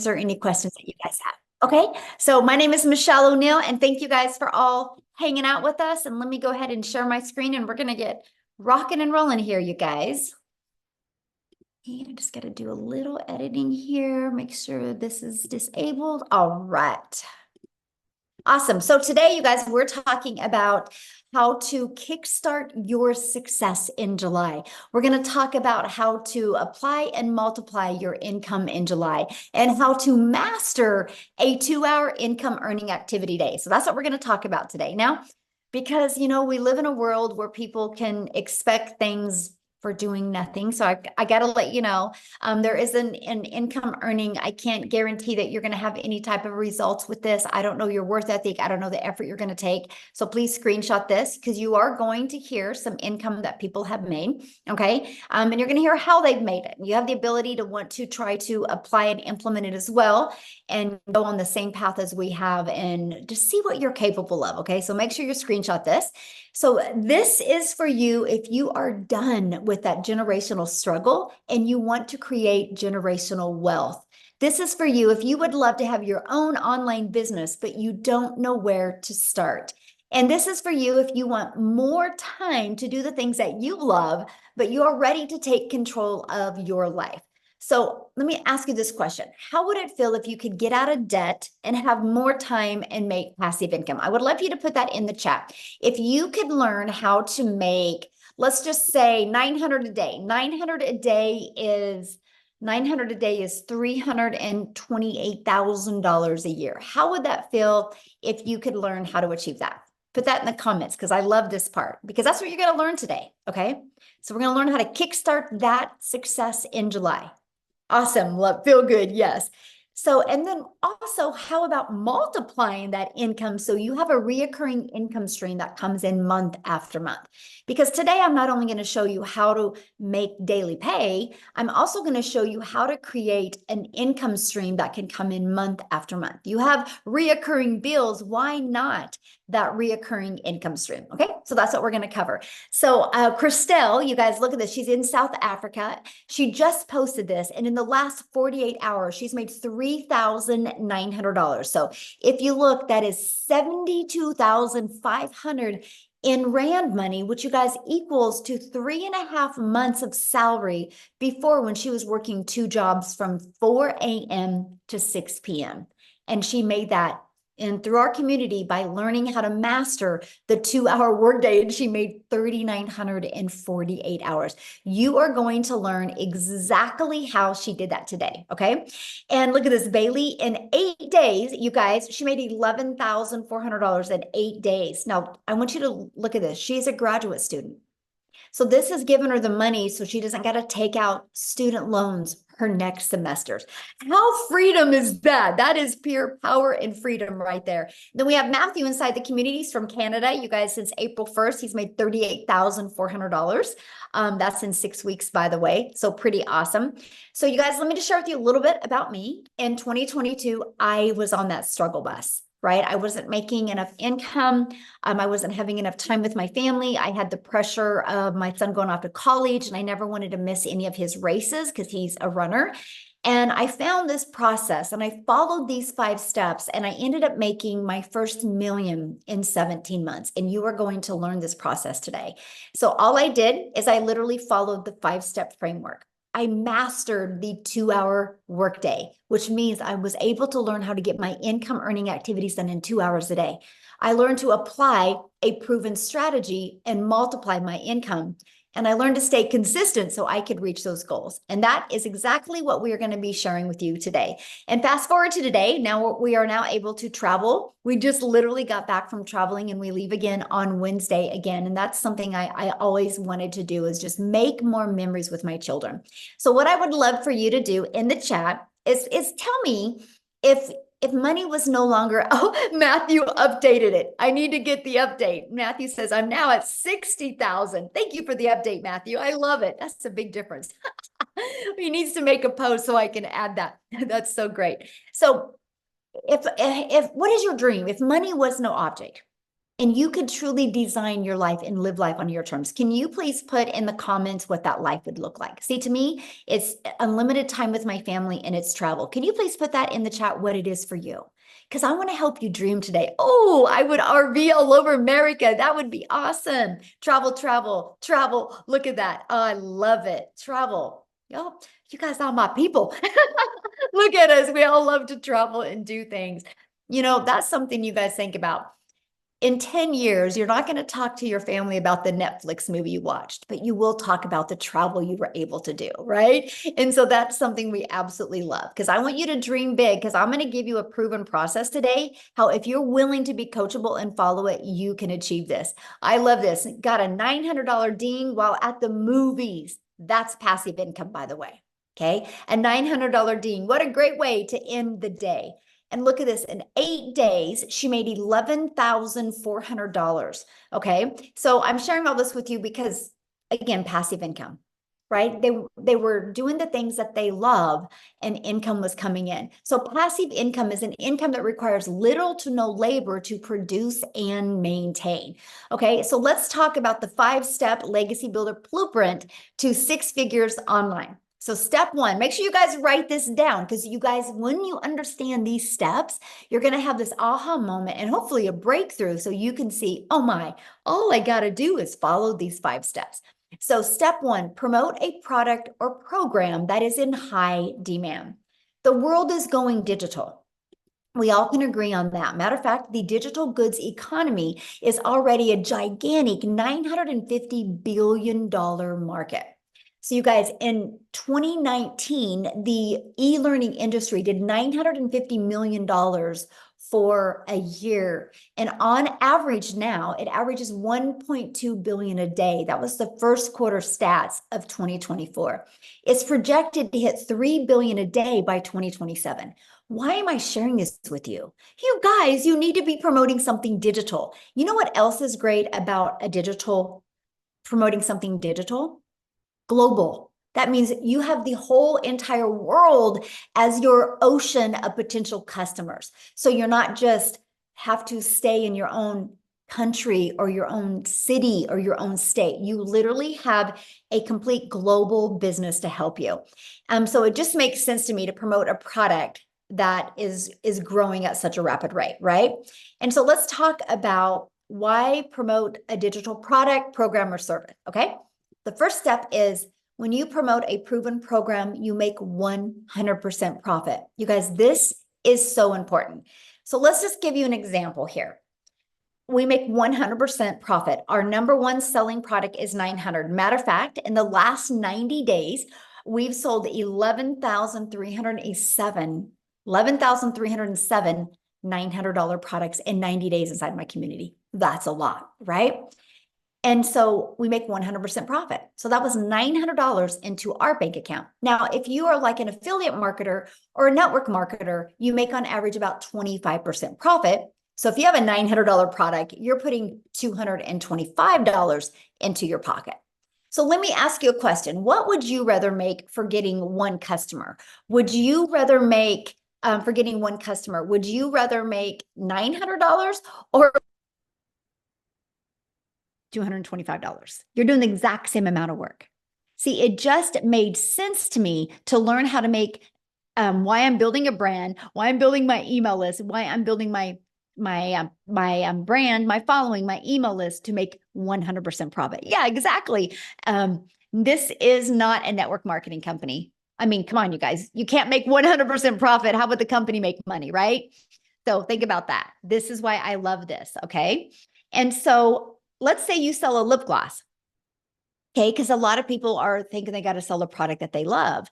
answer any questions that you guys have. Okay, so my name is Michelle O'Neill, and thank you guys for all hanging out with us. And let me go ahead and share my screen, and we're going to get rocking and rolling here, you guys. And I just got to do a little editing here, make sure this is disabled. All right. Awesome. So today, you guys, we're talking about how to kickstart your success in July. We're going to talk about how to apply and multiply your income in July and how to master a 2-hour income earning activity day. So that's what we're going to talk about today. Now, because, we live in a world where people can expect things for doing nothing. So I got to let you know, there is an income earning. I can't guarantee that you're going to have any type of results with this. I don't know your worth ethic. I don't know the effort you're going to take. So please screenshot this because you are going to hear some income that people have made. Okay. And you're going to hear how they've made it. You have the ability to want to try to apply and implement it as well and go on the same path as we have and just see what you're capable of. Okay. So make sure you screenshot this. So this is for you if you are done with that generational struggle and you want to create generational wealth. This is for you if you would love to have your own online business, but you don't know where to start. And this is for you if you want more time to do the things that you love, but you are ready to take control of your life. So let me ask you this question. How would it feel if you could get out of debt and have more time and make passive income? I would love you to put that in the chat. If you could learn how to make, let's just say 900 a day. 900 a day is $328,000 a year. How would that feel if you could learn how to achieve that? Put that in the comments because I love this part because that's what you're going to learn today. Okay. So we're going to learn how to kickstart that success in July. Awesome. Love, feel good. Yes. So, and then also, how about multiplying that income so you have a reoccurring income stream that comes in month after month? Because today I'm not only going to show you how to make daily pay, I'm also going to show you how to create an income stream that can come in month after month. You have reoccurring bills. Why not that reoccurring income stream? Okay, so that's what we're going to cover. So Christelle, you guys look at this. She's in South Africa. She just posted this, and in the last 48 hours, she's made $3,900. So if you look, that is 72,500 in Rand money, which you guys equals to 3.5 months of salary before when she was working 2 jobs from 4 a.m. to 6 p.m. And she made that and through our community by learning how to master the 2-hour workday, and she made 3,948 hours. You are going to learn exactly how she did that today, okay? And look at this, Bailey, in 8 days, you guys, she made $11,400 in 8 days. Now, I want you to look at this. She's a graduate student. So this has given her the money so she doesn't got to take out student loans her next semesters. How freedom is that? That is pure power and freedom right there. Then we have Matthew inside the communities from Canada. You guys, since April 1st, he's made $38,400. That's in 6 weeks, by the way. So pretty awesome. So you guys, let me just share with you a little bit about me. In 2022, I was on that struggle bus. Right? I wasn't making enough income. I wasn't having enough time with my family. I had the pressure of my son going off to college, and I never wanted to miss any of his races because he's a runner. And I found this process and I followed these 5 steps, and I ended up making my first million in 17 months. And you are going to learn this process today. So all I did is I literally followed the 5-step framework. I mastered the 2-hour workday, which means I was able to learn how to get my income earning activities done in 2 hours a day. I learned to apply a proven strategy and multiply my income. And I learned to stay consistent so I could reach those goals. And that is exactly what we are going to be sharing with you today. And fast forward to today, now we are now able to travel. We just literally got back from traveling and we leave again on Wednesday again. And that's something I always wanted to do, is just make more memories with my children. So what I would love for you to do in the chat is tell me if money was no longer, oh, Matthew updated it. I need to get the update. Matthew says, I'm now at 60,000. Thank you for the update, Matthew. I love it. That's a big difference. He needs to make a post so I can add that. That's so great. So if what is your dream? If money was no object and you could truly design your life and live life on your terms. Can you please put in the comments what that life would look like? See, to me, it's unlimited time with my family and it's travel. Can you please put that in the chat what it is for you? Because I want to help you dream today. Oh, I would RV all over America. That would be awesome. Travel, travel, travel. Look at that. Oh, I love it. Travel. Yo, you guys are my people. Look at us. We all love to travel and do things. You know, that's something you guys think about. In 10 years, you're not going to talk to your family about the Netflix movie you watched, but you will talk about the travel you were able to do, right? And so that's something we absolutely love, because I want you to dream big, because I'm going to give you a proven process today, how if you're willing to be coachable and follow it, you can achieve this. I love this. Got a $900 ding while at the movies. That's passive income, by the way. Okay. A $900 ding. What a great way to end the day. And look at this, in 8 days, she made $11,400. Okay. So I'm sharing all this with you because, again, passive income, right? They were doing the things that they love and income was coming in. So passive income is an income that requires little to no labor to produce and maintain. Okay. So let's talk about the 5-step legacy builder blueprint to 6 figures online. So step 1, make sure you guys write this down, because you guys, when you understand these steps, you're going to have this aha moment and hopefully a breakthrough, so you can see, oh my, all I got to do is follow these 5 steps. So step 1, promote a product or program that is in high demand. The world is going digital. We all can agree on that. Matter of fact, the digital goods economy is already a gigantic $950 billion market. So you guys, in 2019, the e-learning industry did $950 million for a year. And on average now, it averages 1.2 billion a day. That was the first quarter stats of 2024. It's projected to hit 3 billion a day by 2027. Why am I sharing this with you? You guys, you need to be promoting something digital. You know what else is great about promoting something digital? Global. That means you have the whole entire world as your ocean of potential customers. So you're not just have to stay in your own country or your own city or your own state. You literally have a complete global business to help you. So it just makes sense to me to promote a product that is growing at such a rapid rate, right? And so let's talk about why promote a digital product, program, or service, okay? The first step is, when you promote a proven program, you make 100% profit. You guys, this is so important. So let's just give you an example here. We make 100% profit. Our number one selling product is 900. Matter of fact, in the last 90 days, we've sold 11,307 $900 products in 90 days inside my community. That's a lot, right? And so we make 100% profit. So that was $900 into our bank account. Now, if you are like an affiliate marketer or a network marketer, you make on average about 25% profit. So if you have a $900 product, you're putting $225 into your pocket. So let me ask you a question. What would you rather make for getting one customer? Would you rather make, for getting one customer, would you rather make $900 or $225? You're doing the exact same amount of work. See, it just made sense to me to learn how to make, why I'm building a brand, why I'm building my email list, why I'm building my brand, my following, my email list, to make 100% profit. Yeah, exactly. This is not a network marketing company. I mean, come on, you guys, you can't make 100% profit. How would the company make money, right? So think about that. This is why I love this. Okay. And so let's say you sell a lip gloss. Okay. Because a lot of people are thinking they got to sell a product that they love.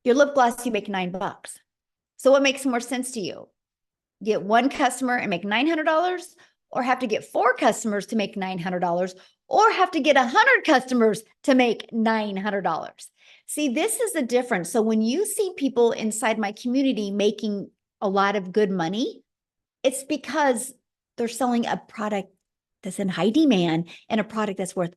Your lip gloss, you make $9. So what makes more sense to you? Get one customer and make $900, or have to get 4 customers to make $900, or have to get 100 customers to make $900. See, this is the difference. So when you see people inside my community making a lot of good money, it's because they're selling a product that's in high demand and a product that's worth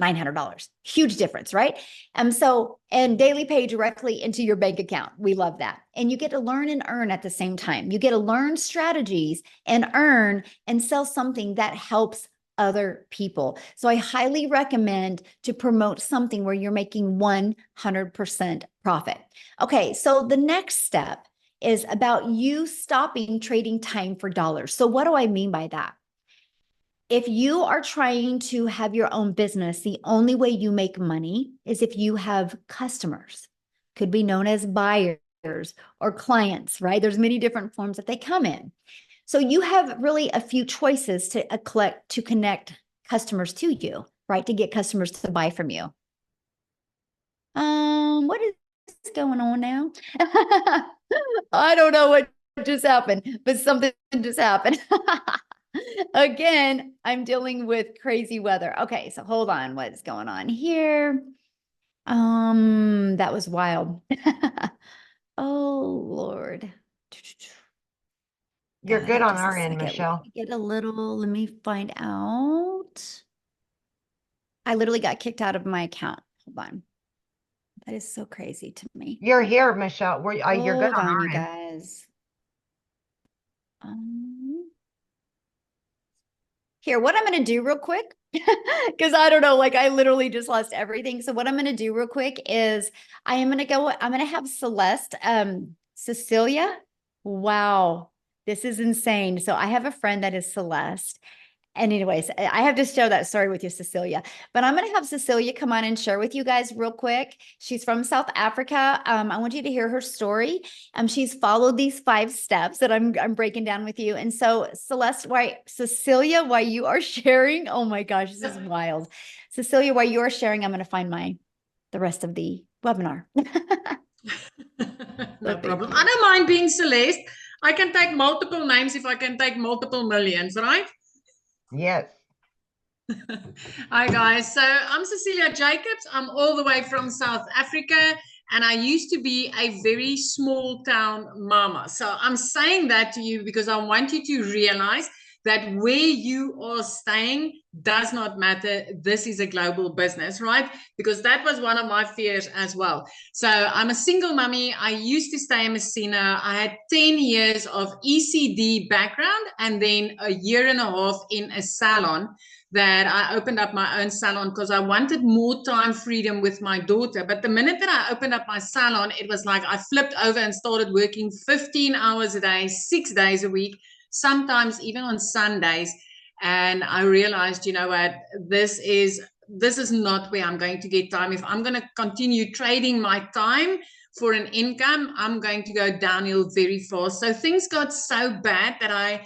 $900. Huge difference, right? And daily pay directly into your bank account. We love that. And you get to learn and earn at the same time. You get to learn strategies and earn and sell something that helps other people. So I highly recommend to promote something where you're making 100% profit. Okay, so the next step is about you stopping trading time for dollars. So what do I mean by that? If you are trying to have your own business, the only way you make money is if you have customers, could be known as buyers or clients, right? There's many different forms that they come in. So you have really a few choices to connect customers to you, right? To get customers to buy from you. What is going on now? I don't know what just happened, but something just happened. Again, I'm dealing with crazy weather. Okay, so hold on, what's going on here? That was wild. Oh Lord. You're God, good on just a our end, second. Michelle. Let me get a little, let me find out. I literally got kicked out of my account. Hold on. That is so crazy to me. You're here, Michelle. You're good Hold on on, our you end. guys. Here, what I'm going to do real quick, because I don't know, like I literally just lost everything. So what I'm going to do real quick is I'm going to have Celeste, Cecilia. Wow, this is insane. So I have a friend that is Celeste. And anyways, I have to share that story with you, Cecilia. But I'm going to have Cecilia come on and share with you guys real quick. She's from South Africa. I want you to hear her story. She's followed these 5 steps that I'm breaking down with you. And so, Cecilia, while you are sharing, oh my gosh, this is wild. Cecilia, while you are sharing, I'm going to find the rest of the webinar. No problem. I don't mind being Celeste. I can take multiple names if I can take multiple millions, right? Yes. Hi, guys. So I'm Cecilia Jacobs. I'm all the way from South Africa, and I used to be a very small town mama. So I'm saying that to you because I want you to realize that where you are staying does not matter. This is a global business, right? Because that was one of my fears as well. So I'm a single mummy. I used to stay in Messina. I had 10 years of ECD background and then a year and a half in a salon that I opened up my own salon because I wanted more time freedom with my daughter. But the minute that I opened up my salon, it was like I flipped over and started working 15 hours a day, 6 days a week, sometimes even on Sundays. And I realized, you know what, this is not where I'm going to get time. If I'm going to continue trading my time for an income, I'm going to go downhill very fast. So things got so bad that I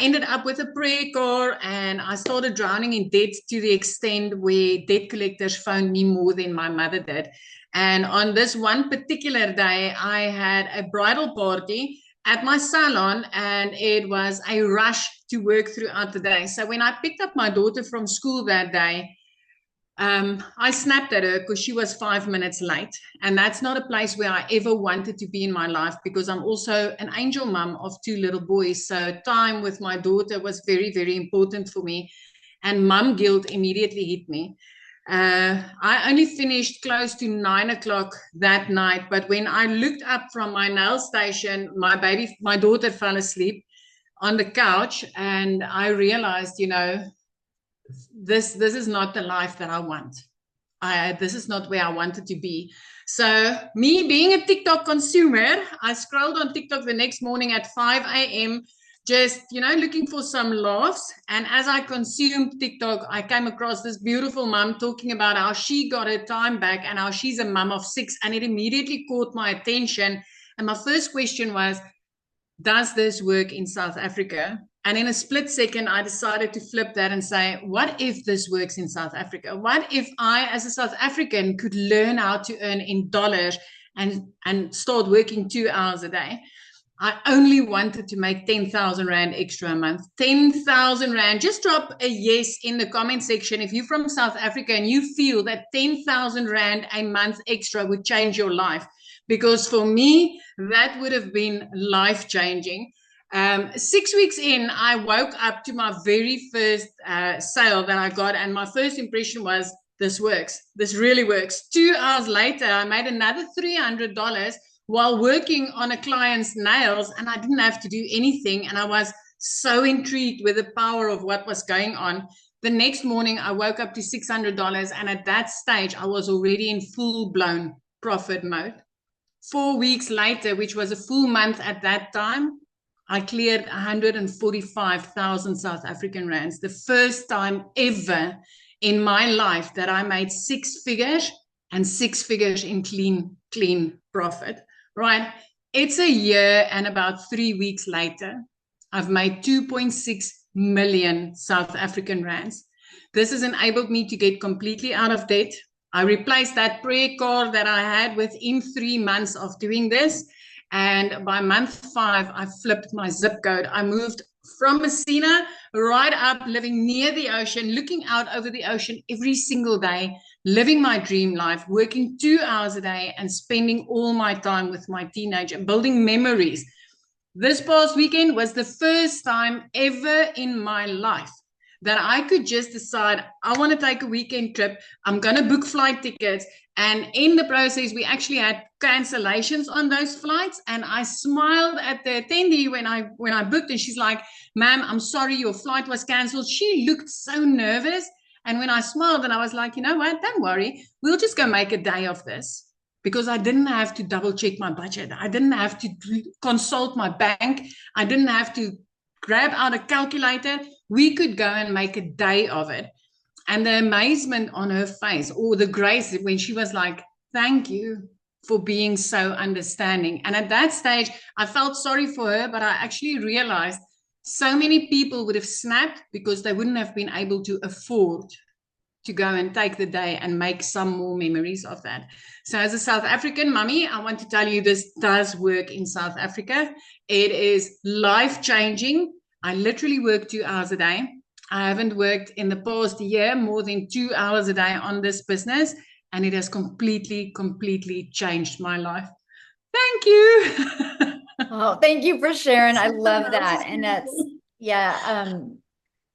ended up with a prayer car and I started drowning in debt to the extent where debt collectors phoned me more than my mother did. And on this one particular day, I had a bridal party at my salon and it was a rush to work throughout the day. So when I picked up my daughter from school that day, I snapped at her because she was 5 minutes late. And that's not a place where I ever wanted to be in my life because I'm also an angel mom of 2 little boys. So time with my daughter was very, very important for me. And mom guilt immediately hit me. I only finished close to 9 o'clock that night. But when I looked up from my nail station, my daughter fell asleep on the couch. And I realized, you know, this is not the life that I want. This is not where I wanted to be. So me being a TikTok consumer, I scrolled on TikTok the next morning at 5 a.m. just, you know, looking for some laughs. And as I consumed TikTok, I came across this beautiful mom talking about how she got her time back and how she's a mom of 6. And it immediately caught my attention. And my first question was, does this work in South Africa? And in a split second, I decided to flip that and say, what if this works in South Africa? What if I, as a South African, could learn how to earn in dollars and start working 2 hours a day? I only wanted to make 10,000 Rand extra a month. 10,000 Rand. Just drop a yes in the comment section if you're from South Africa and you feel that 10,000 Rand a month extra would change your life. Because for me, that would have been life-changing. 6 weeks in, I woke up to my very first sale that I got, and my first impression was, this works. This really works. 2 hours later, I made another $300 while working on a client's nails, and I didn't have to do anything. And I was so intrigued with the power of what was going on. The next morning, I woke up to $600. And at that stage, I was already in full-blown profit mode. 4 weeks later, which was a full month at that time, I cleared 145,000 South African rands. The first time ever in my life that I made 6 figures, and 6 figures in clean profit, right? It's a year and about 3 weeks later, I've made 2.6 million South African rands. This has enabled me to get completely out of debt. I replaced that prayer card that I had within 3 months of doing this. And by month 5, I flipped my zip code. I moved from Messina right up, living near the ocean, looking out over the ocean every single day, living my dream life, working 2 hours a day and spending all my time with my teenager, building memories. This past weekend was the first time ever in my life that I could just decide, I want to take a weekend trip. I'm going to book flight tickets. And in the process, we actually had cancellations on those flights. And I smiled at the attendee when I booked, and she's like, "Ma'am, I'm sorry, your flight was canceled." She looked so nervous. And when I smiled, and I was like, "You know what? Don't worry. We'll just go make a day of this." Because I didn't have to double check my budget. I didn't have to consult my bank. I didn't have to grab out a calculator. We could go and make a day of it. And the amazement on her face, or the grace when she was like, "Thank you for being so understanding." And at that stage, I felt sorry for her, but I actually realized so many people would have snapped because they wouldn't have been able to afford to go and take the day and make some more memories of that. So as a South African mummy, I want to tell you this does work in South Africa. It is life-changing. I literally work 2 hours a day. I haven't worked in the past year more than 2 hours a day on this business, and it has completely changed my life. Thank you. Oh, thank you for sharing. I love that. And that's, yeah,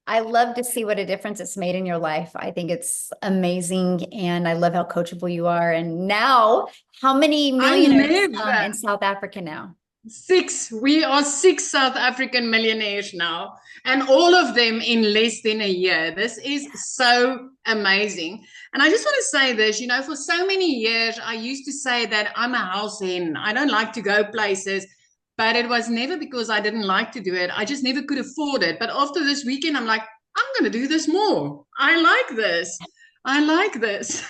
I love to see what a difference it's made in your life. I think it's amazing. And I love how coachable you are. And now, how many millionaires in South Africa now? 6. We are 6 South African millionaires now, and all of them in less than a year. This is so amazing. And I just want to say this, you know, for so many years, I used to say that I'm a house hen. I don't like to go places, but it was never because I didn't like to do it. I just never could afford it. But after this weekend, I'm like, I'm going to do this more. I like this. I like this.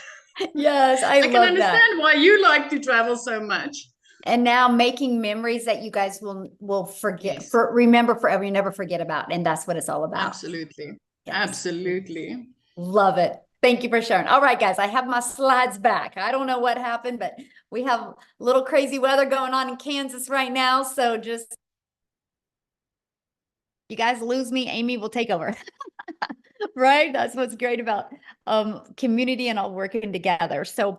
Yes, I can love understand why you like to travel so much. And now making memories that you guys will forget, remember forever, you never forget about. And that's what it's all about. Absolutely. Yes. Absolutely. Love it. Thank you for sharing. All right, guys, I have my slides back. I don't know what happened, but we have a little crazy weather going on in Kansas right now. So just, you guys lose me, Amy will take over. Right? That's what's great about community and all working together. So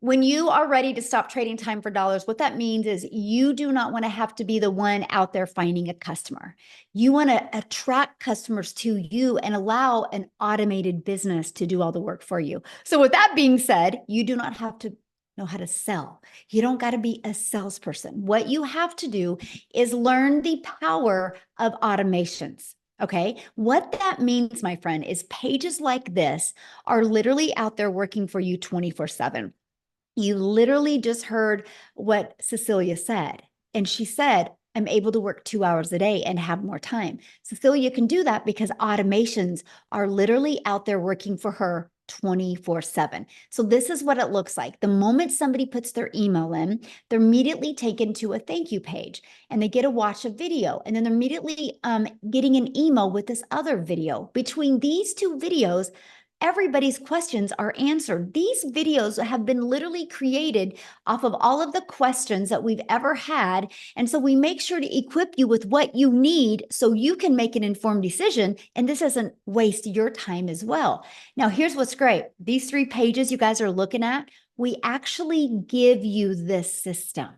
when you are ready to stop trading time for dollars, what that means is you do not want to have to be the one out there finding a customer. You want to attract customers to you and allow an automated business to do all the work for you. So with that being said, you do not have to know how to sell. You don't got to be a salesperson. What you have to do is learn the power of automations. Okay, what that means, my friend, is pages like this are literally out there working for you 24/7. You literally just heard what Cecilia said. And she said, I'm able to work 2 hours a day and have more time. Cecilia can do that because automations are literally out there working for her 24/7. So this is what it looks like. The moment somebody puts their email in, they're immediately taken to a thank you page and they get to watch a video. And then they're immediately getting an email with this other video. Between these two videos, everybody's questions are answered. These videos have been literally created off of all of the questions that we've ever had. And so we make sure to equip you with what you need so you can make an informed decision. And this doesn't waste your time as well. Now, here's what's great. These 3 pages you guys are looking at, we actually give you this system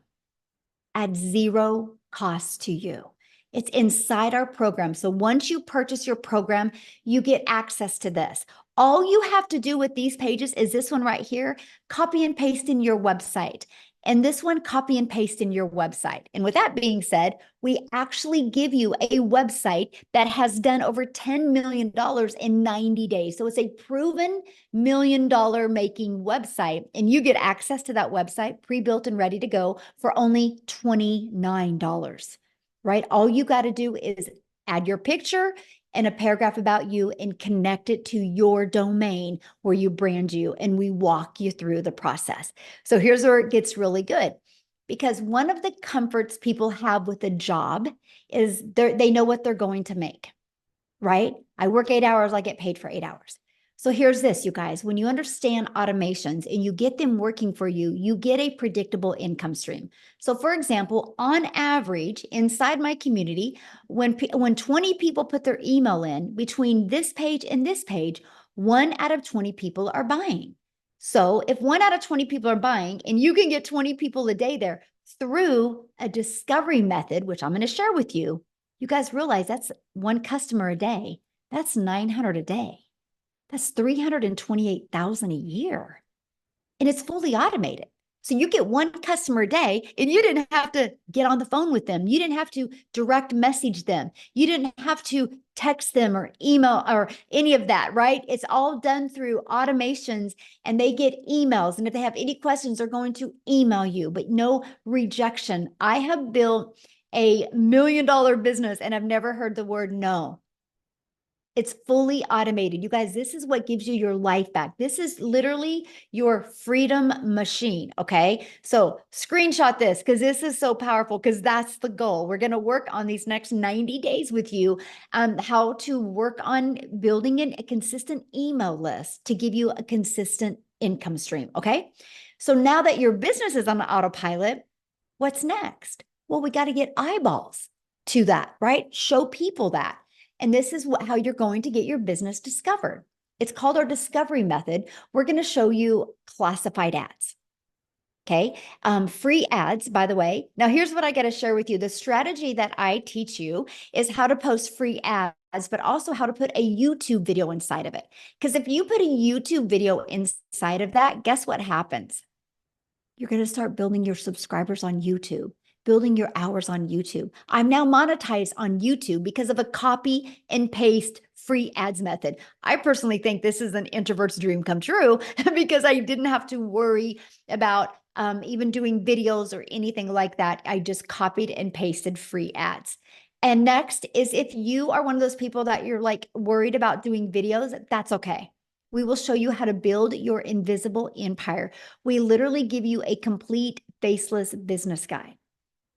at 0 cost to you. It's inside our program. So once you purchase your program, you get access to this. All you have to do with these pages is this one right here, copy and paste in your website. And this one, copy and paste in your website. And with that being said, we actually give you a website that has done over $10 million in 90 days. So it's a proven $1 million making website. And you get access to that website pre-built and ready to go for only $29, right? All you got to do is add your picture and a paragraph about you and connect it to your domain where you brand you, and we walk you through the process. So here's where it gets really good, because one of the comforts people have with a job is they know what they're going to make, right? I work 8 hours, I get paid for 8 hours. So here's this, you guys, when you understand automations and you get them working for you, you get a predictable income stream. So for example, on average, inside my community, when 20 people put their email in between this page and this page, 1 out of 20 people are buying. So if 1 out of 20 people are buying and you can get 20 people a day there through a discovery method, which I'm going to share with you, you guys realize that's 1 customer a day. That's 900 a day. That's 328,000 a year. And it's fully automated. So you get 1 customer a day and you didn't have to get on the phone with them. You didn't have to direct message them. You didn't have to text them or email or any of that, right? It's all done through automations, and they get emails. And if they have any questions, they're going to email you, but no rejection. I have built a $1 million business and I've never heard the word no. It's fully automated. You guys, this is what gives you your life back. This is literally your freedom machine, okay? So screenshot this, because this is so powerful, because that's the goal. We're going to work on these next 90 days with you, how to work on building a consistent email list to give you a consistent income stream, okay? So now that your business is on autopilot, what's next? Well, we got to get eyeballs to that, right? Show people that. And this is how you're going to get your business discovered. It's called our discovery method. We're going to show you classified ads. Okay. Free ads, by the way. Now, here's what I got to share with you. The strategy that I teach you is how to post free ads, but also how to put a YouTube video inside of it. Because if you put a YouTube video inside of that, guess what happens? You're going to start building your subscribers on YouTube, building your hours on YouTube. I'm now monetized on YouTube because of a copy and paste free ads method. I personally think this is an introvert's dream come true because I didn't have to worry about even doing videos or anything like that. I just copied and pasted free ads. And next is, if you are one of those people that you're like worried about doing videos, that's okay. We will show you how to build your invisible empire. We literally give you a complete faceless business guide.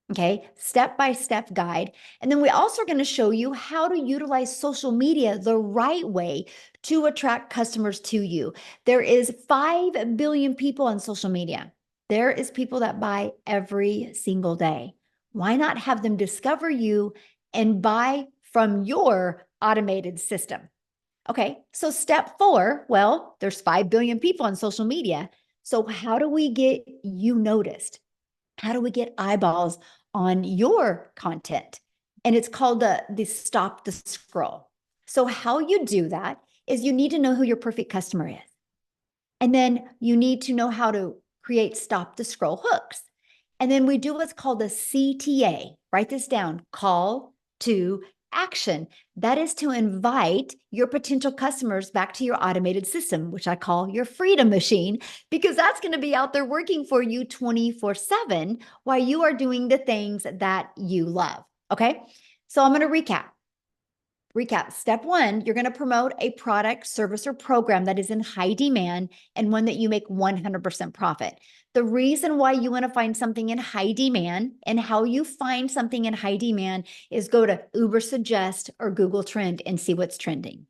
Okay, step-by-step guide. And then we also are going to show you how to utilize social media the right way to attract customers to you. There is 5 billion people on social media. There is people that buy every single day. Why not have them discover you and buy from your automated system? Okay, so step 4, well, there's 5 billion people on social media. So how do we get you noticed? How do we get eyeballs on your content? And it's called the stop the scroll. So how you do that is you need to know who your perfect customer is. And then you need to know how to create stop the scroll hooks. And then we do what's called a CTA. Write this down: call to action. That is to invite your potential customers back to your automated system, which I call your freedom machine, because that's going to be out there working for you 24/7 while you are doing the things that you love. Okay. So I'm going to recap. Step 1, you're going to promote a product, service, or program that is in high demand and one that you make 100% profit. The reason why you want to find something in high demand, and how you find something in high demand, is go to Uber Suggest or Google Trend and see what's trending.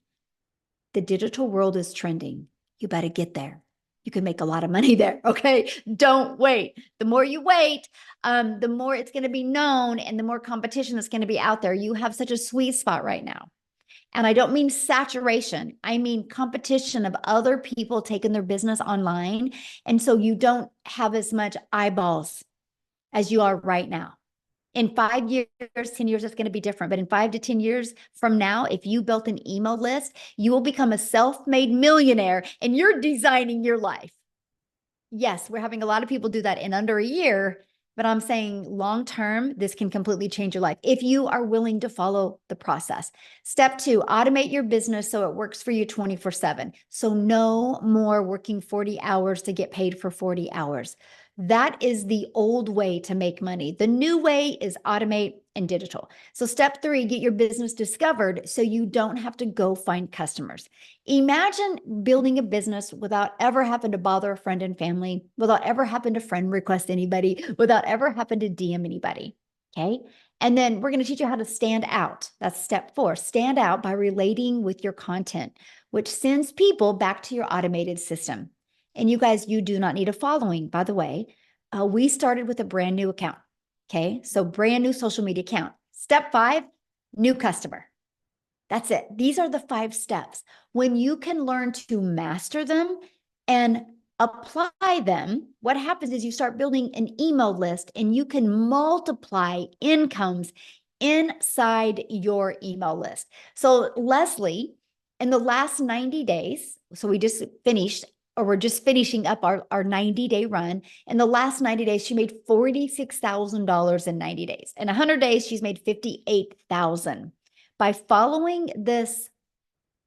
The digital world is trending. You better get there. You can make a lot of money there. Okay. Don't wait. The more you wait, the more it's going to be known and the more competition that's going to be out there. You have such a sweet spot right now. And I don't mean saturation. I mean competition of other people taking their business online. And so you don't have as much eyeballs as you are right now. In 5 years, 10 years, it's going to be different. But in 5 to 10 years from now, if you built an email list, you will become a self-made millionaire and you're designing your life. Yes, we're having a lot of people do that in under a year, but I'm saying long term, this can completely change your life if you are willing to follow the process. Step 2, automate your business so it works for you 24/7. So no more working 40 hours to get paid for 40 hours. That is the old way to make money. The new way is automate and digital. So step 3, get your business discovered so you don't have to go find customers. Imagine building a business without ever having to bother a friend and family, without ever having to friend request anybody, without ever having to DM anybody. Okay. And then we're going to teach you how to stand out. That's step 4. Stand out by relating with your content, which sends people back to your automated system. And you guys, you do not need a following, by the way. We started with a brand new account. Okay. So brand new social media account. Step 5, new customer. That's it. These are the 5 steps. When you can learn to master them and apply them, what happens is you start building an email list and you can multiply incomes inside your email list. So Leslie, in the last 90 days, so we just finished, or we're just finishing up our 90-day run. In the last 90 days, she made $46,000 in 90 days. In 100 days, she's made $58,000. By following this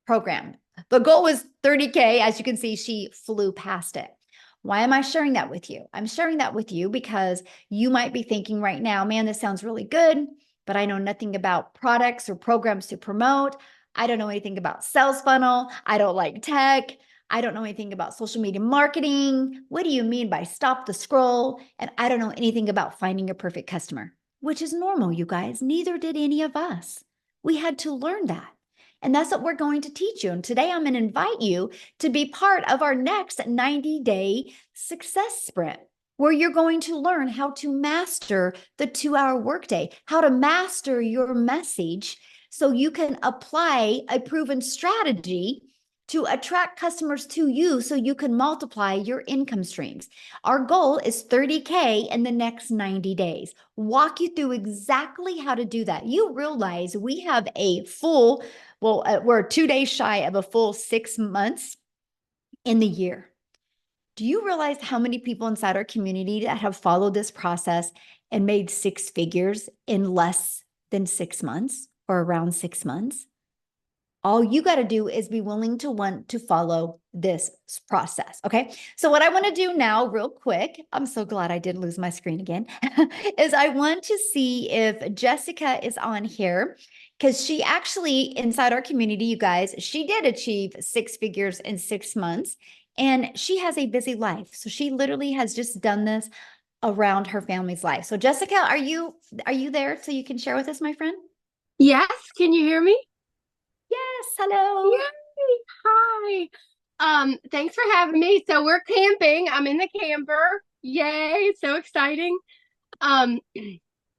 program. The goal was 30K. As you can see, she flew past it. Why am I sharing that with you? I'm sharing that with you because you might be thinking right now, man, this sounds really good, but I know nothing about products or programs to promote. I don't know anything about sales funnel. I don't like tech. I don't know anything about social media marketing. What do you mean by stop the scroll? And I don't know anything about finding a perfect customer, which is normal, you guys. Neither did any of us. We had to learn that. And that's what we're going to teach you. And today I'm going to invite you to be part of our next 90-day success sprint, where you're going to learn how to master the 2-hour workday, how to master your message so you can apply a proven strategy to attract customers to you so you can multiply your income streams. Our goal is 30K in the next 90 days. Walk you through exactly how to do that. You realize we have a full, we're 2 days shy of a full 6 months in the year. Do you realize how many people inside our community that have followed this process and made 6 figures in less than 6 months or around 6 months? All you got to do is be willing to want to follow this process. Okay. So what I want to do now real quick, I'm so glad I didn't lose my screen again, is I want to see if Jessica is on here, because she actually, inside our community, you guys, she did achieve 6 figures in 6 months and she has a busy life. So she literally has just done this around her family's life. So Jessica, are you there so you can share with us, my friend? Yes, can you hear me? Yes, hello. Yay. Hi. Thanks for having me. So we're camping. I'm in the camper. Yay, so exciting. And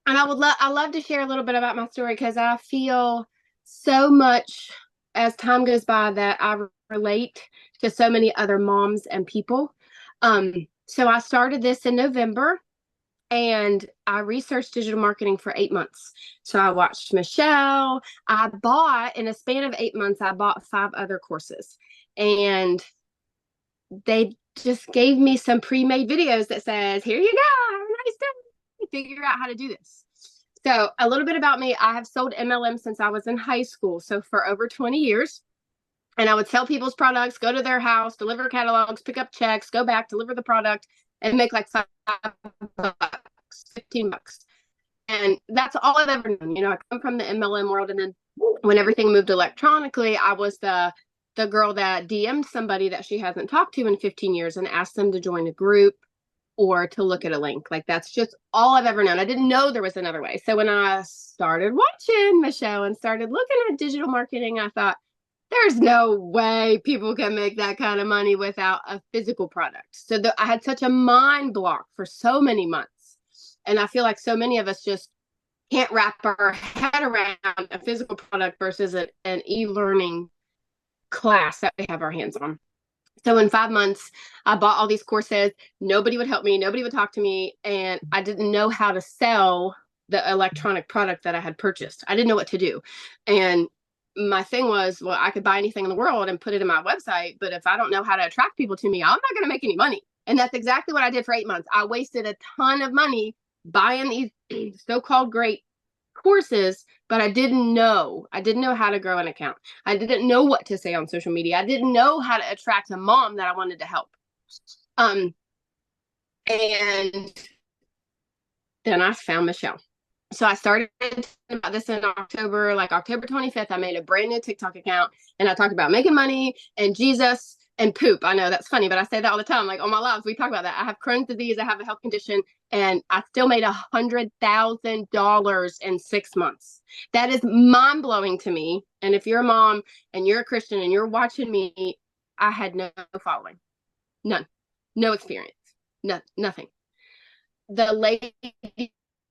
I love to share a little bit about my story because I feel so much as time goes by that I relate to so many other moms and people. So I started this in November. And I researched digital marketing for 8 months. So I watched Michelle. In a span of 8 months, I bought 5 other courses. And they just gave me some pre-made videos that says, here you go, have a nice day. Figure out how to do this. So a little bit about me. I have sold MLM since I was in high school. So for over 20 years. And I would sell people's products, go to their house, deliver catalogs, pick up checks, go back, deliver the product, and make like $5, $15. And that's all I've ever known. You know, I come from the MLM world. And then when everything moved electronically, I was the girl that DM'd somebody that she hasn't talked to in 15 years and asked them to join a group or to look at a link. Like, that's just all I've ever known. I didn't know there was another way. So when I started watching Michelle and started looking at digital marketing, I thought, there's no way people can make that kind of money without a physical product. So I had such a mind block for so many months. And I feel like so many of us just can't wrap our head around a physical product versus an e-learning class that we have our hands on. So in 5 months, I bought all these courses. Nobody would help me. Nobody would talk to me. And I didn't know how to sell the electronic product that I had purchased. I didn't know what to do. And my thing was, well, I could buy anything in the world and put it in my website, but if I don't know how to attract people to me, I'm not going to make any money. And that's exactly what I did for 8 months. I wasted a ton of money buying these so-called great courses, but I didn't know how to grow an account. I didn't know what to say on social media. I didn't know how to attract a mom that I wanted to help. And then I found Michelle. So I started talking about this in October, like October 25th, I made a brand new TikTok account and I talked about making money and Jesus and poop. I know that's funny, but I say that all the time. Like on my lives, we talk about that. I have Crohn's disease. I have a health condition, and I still made $100,000 in 6 months. That is mind blowing to me. And if you're a mom and you're a Christian and you're watching me, I had no following, none, no experience, nothing. The lady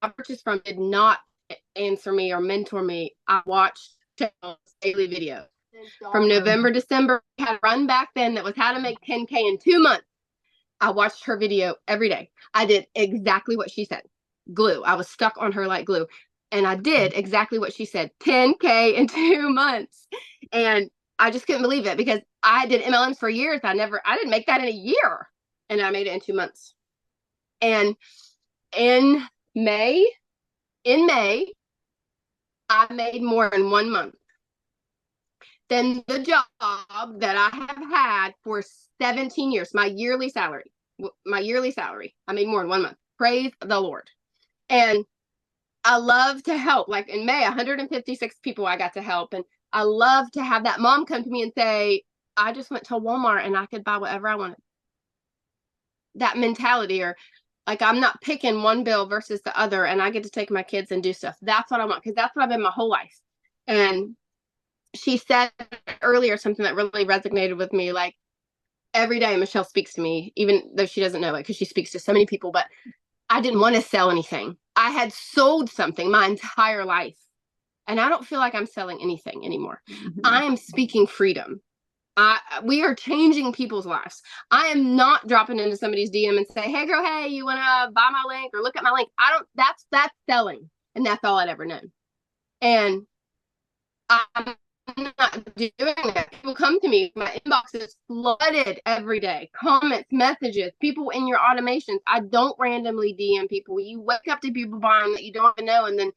I purchased from did not answer me or mentor me. I watched daily videos from November, December. I had a run back then that was how to make 10K in 2 months. I watched her video every day. I did exactly what she said. Glue. I was stuck on her like glue. And I did exactly what she said. 10K in 2 months. And I just couldn't believe it because I did MLMs for years. I didn't make that in a year. And I made it in 2 months. And in May, I made more in 1 month than the job that I have had for 17 years. My yearly salary, I made more in 1 month. Praise the Lord. And I love to help. Like in May, 156 people I got to help. And I love to have that mom come to me and say, I just went to Walmart and I could buy whatever I wanted. That mentality, or like I'm not picking one bill versus the other and I get to take my kids and do stuff. That's what I want, because that's what I've been my whole life. And she said earlier something that really resonated with me. Like every day Michelle speaks to me, even though she doesn't know it because she speaks to so many people, but I didn't want to sell anything. I had sold something my entire life. And I don't feel like I'm selling anything anymore. Mm-hmm. I am speaking freedom. We are changing people's lives. I am not dropping into somebody's DM and say, hey girl, hey, you want to buy my link or look at my link? That's selling. And that's all I'd ever known. And I'm not doing that. People come to me, my inbox is flooded every day. Comments, messages, people in your automations. I don't randomly DM people. You wake up to people buying that you don't even know, and then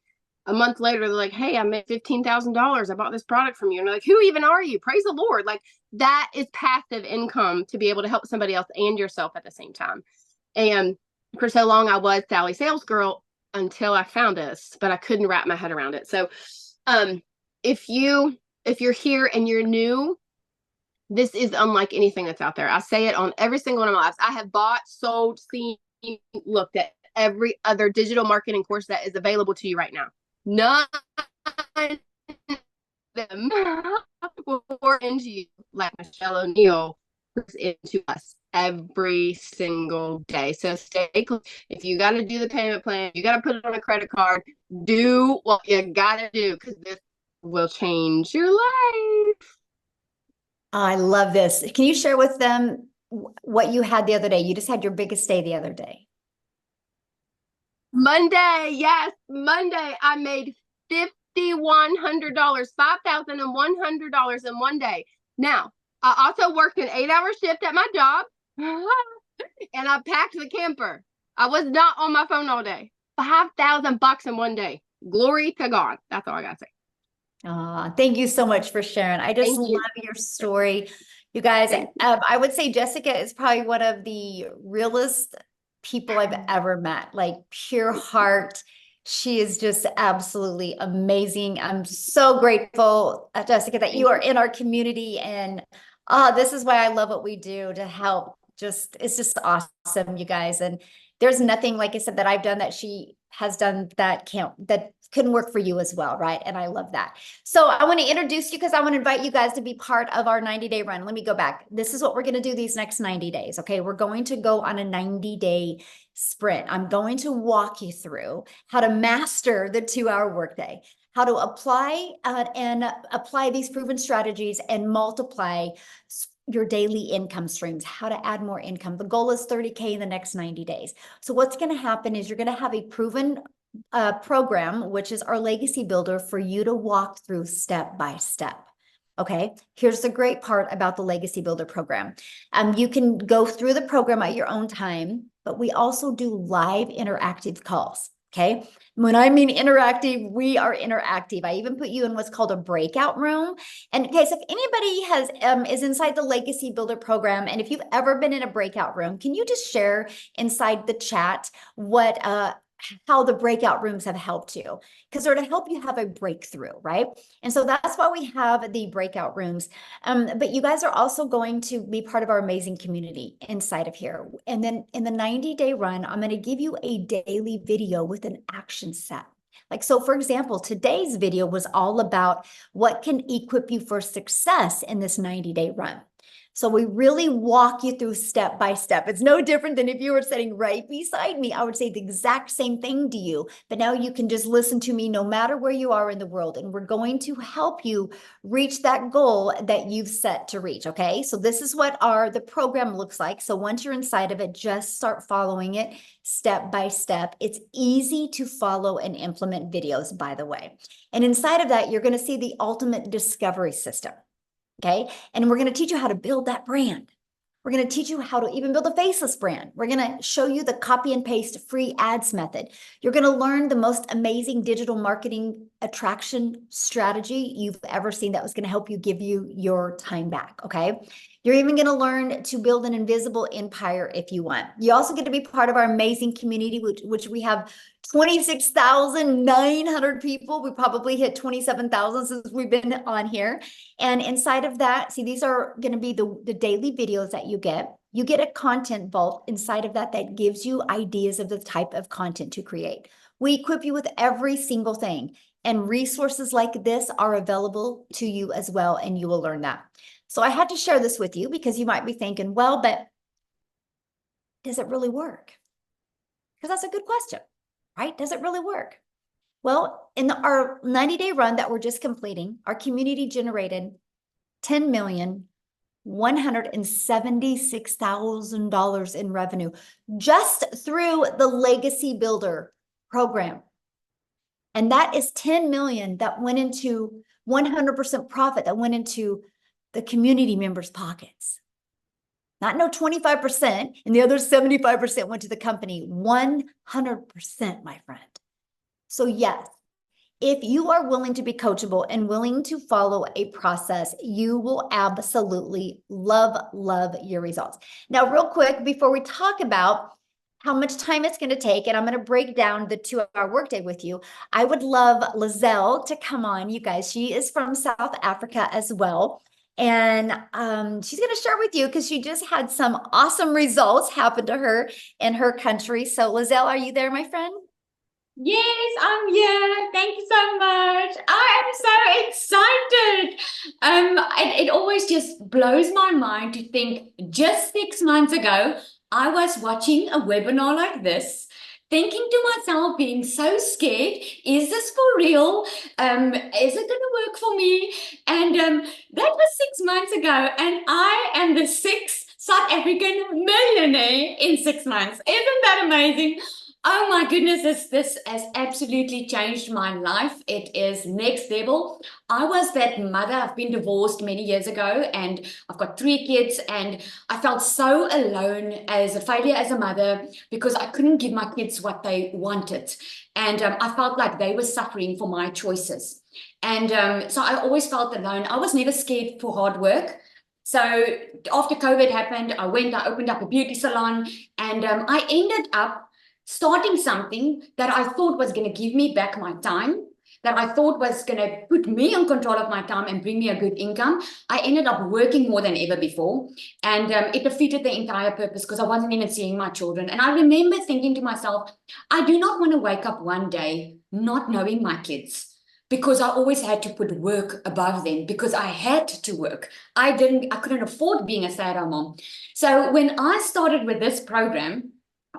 a month later, they're like, hey, I made $15,000. I bought this product from you. And they're like, who even are you? Praise the Lord. Like that is passive income to be able to help somebody else and yourself at the same time. And for so long, I was Sally Sales Girl until I found this, but I couldn't wrap my head around it. So if you're here and you're new, this is unlike anything that's out there. I say it on every single one of my lives. I have bought, sold, seen, looked at every other digital marketing course that is available to you right now. None of them will pour into you like Michelle O'Neill pours into us every single day. So stay close. If you got to do the payment plan, you got to put it on a credit card, do what you got to do, because this will change your life. I love this. Can you share with them what you had the other day? You just had your biggest day the other day. Monday, yes, Monday, I made $5,100, $5,100 in one day. Now, I also worked an 8-hour shift at my job, and I packed the camper. I was not on my phone all day. $5,000 in one day. Glory to God. That's all I gotta say. Thank you so much for sharing. I just love your story. You guys, I would say Jessica is probably one of the realest people I've ever met, like pure heart. She is just absolutely amazing. I'm so grateful, Jessica, that you are in our community. And this is why I love what we do to help. It's just awesome, you guys. And there's nothing, like I said, that I've done that she has done that couldn't work for you as well, right? And I love that. So I want to introduce you because I want to invite you guys to be part of our 90-day run. Let me go back. This is what we're going to do these next 90 days, okay? We're going to go on a 90-day sprint. I'm going to walk you through how to master the 2-hour workday, how to apply these proven strategies and multiply your daily income streams, how to add more income. The goal is 30K in the next 90 days. So what's going to happen is you're going to have a proven program, which is our legacy builder for you to walk through step by step. Okay, here's the great part about the Legacy Builder program. You can go through the program at your own time, but we also do live interactive calls. Okay, when I mean interactive, we are interactive. I even put you in what's called a breakout room. And guys, if anybody is inside the Legacy Builder program, and if you've ever been in a breakout room, can you just share inside the chat what how the breakout rooms have helped you? Because they're to help you have a breakthrough, right? And so that's why we have the breakout rooms. But you guys are also going to be part of our amazing community inside of here. And then in the 90-day run, I'm going to give you a daily video with an action set. Like, so for example, today's video was all about what can equip you for success in this 90-day run. So we really walk you through step by step. It's no different than if you were sitting right beside me. I would say the exact same thing to you, but now you can just listen to me no matter where you are in the world. And we're going to help you reach that goal that you've set to reach. Okay. So this is what the program looks like. So once you're inside of it, just start following it step by step. It's easy to follow and implement videos, by the way. And inside of that, you're going to see the ultimate discovery system. Okay. And we're going to teach you how to build that brand. We're going to teach you how to even build a faceless brand. We're going to show you the copy and paste free ads method. You're going to learn the most amazing digital marketing attraction strategy you've ever seen that was going to help you give you your time back. Okay. You're even going to learn to build an invisible empire if you want. You also get to be part of our amazing community, which we have 26,900 people. We probably hit 27,000 since we've been on here. And inside of that, see, these are going to be the daily videos that you get. You get a content vault inside of that gives you ideas of the type of content to create. We equip you with every single thing, and resources like this are available to you as well, and you will learn that. So I had to share this with you because you might be thinking, well, but does it really work? Because that's a good question, right? Does it really work? Well, in our 90-day run that we're just completing, our community generated $10,176,000 in revenue just through the Legacy Builder program. And that is 10 million that went into 100% profit that went into the community members' pockets. Not no 25%, and the other 75% went to the company. 100%, my friend. So yes, if you are willing to be coachable and willing to follow a process, you will absolutely love your results. Now, real quick, before we talk about how much time it's going to take, and I'm going to break down the 2-hour workday with you, I would love Lizelle to come on, you guys. She is from South Africa as well. And she's going to share with you because she just had some awesome results happen to her in her country. So Lizelle, are you there, my friend? Yes, I'm here. Thank you so much. I am so excited. It always just blows my mind to think just 6 months ago, I was watching a webinar like this, thinking to myself, being so scared, is this for real? Is it going to work for me? And that was 6 months ago, and I am the 6th South African millionaire in 6 months. Isn't that amazing? Oh my goodness, this has absolutely changed my life. It is next level. I was that mother. I've been divorced many years ago, and I've got 3 kids, and I felt so alone as a failure as a mother because I couldn't give my kids what they wanted. And I felt like they were suffering for my choices. And so I always felt alone. I was never scared for hard work. So after COVID happened, I opened up a beauty salon, and I ended up starting something that I thought was going to give me back my time, that I thought was going to put me in control of my time and bring me a good income. I ended up working more than ever before, and it defeated the entire purpose because I wasn't even seeing my children. And I remember thinking to myself, I do not want to wake up one day not knowing my kids, because I always had to put work above them because I had to work. I couldn't afford being a stay-at-home mom. So when I started with this program,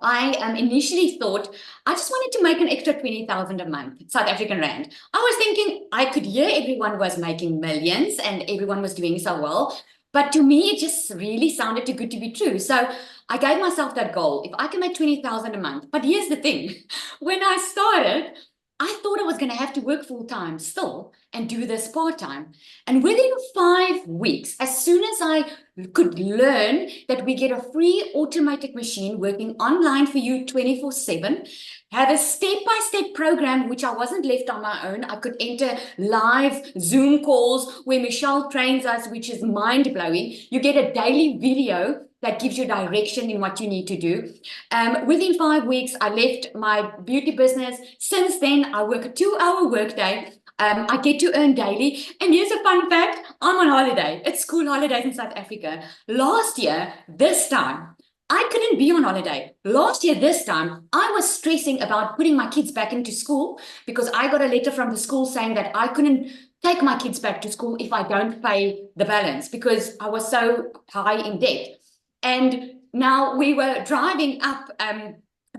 I initially thought I just wanted to make an extra 20,000 a month, South African rand. I was thinking I could hear everyone was making millions and everyone was doing so well. But to me, it just really sounded too good to be true. So I gave myself that goal. If I can make 20,000 a month. But here's the thing. When I started, I thought I was going to have to work full time still and do this part time. And within 5 weeks, as soon as I could learn that we get a free automatic machine working online for you 24/7, have a step-by-step program, which I wasn't left on my own. I could enter live Zoom calls where Michelle trains us, which is mind-blowing. You get a daily video that gives you direction in what you need to do. Within 5 weeks, I left my beauty business. Since then, I work a 2-hour workday. I get to earn daily. And here's a fun fact. I'm on holiday. It's school holidays in South Africa. Last year, this time, I couldn't be on holiday. Last year, this time, I was stressing about putting my kids back into school because I got a letter from the school saying that I couldn't take my kids back to school if I don't pay the balance because I was so high in debt. And now we were driving up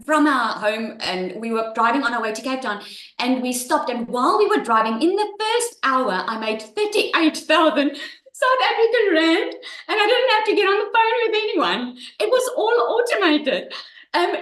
from our home and we were driving on our way to Cape Town and we stopped. And while we were driving, in the first hour, I made 38,000 South African rand and I didn't have to get on the phone with anyone. It was all automated.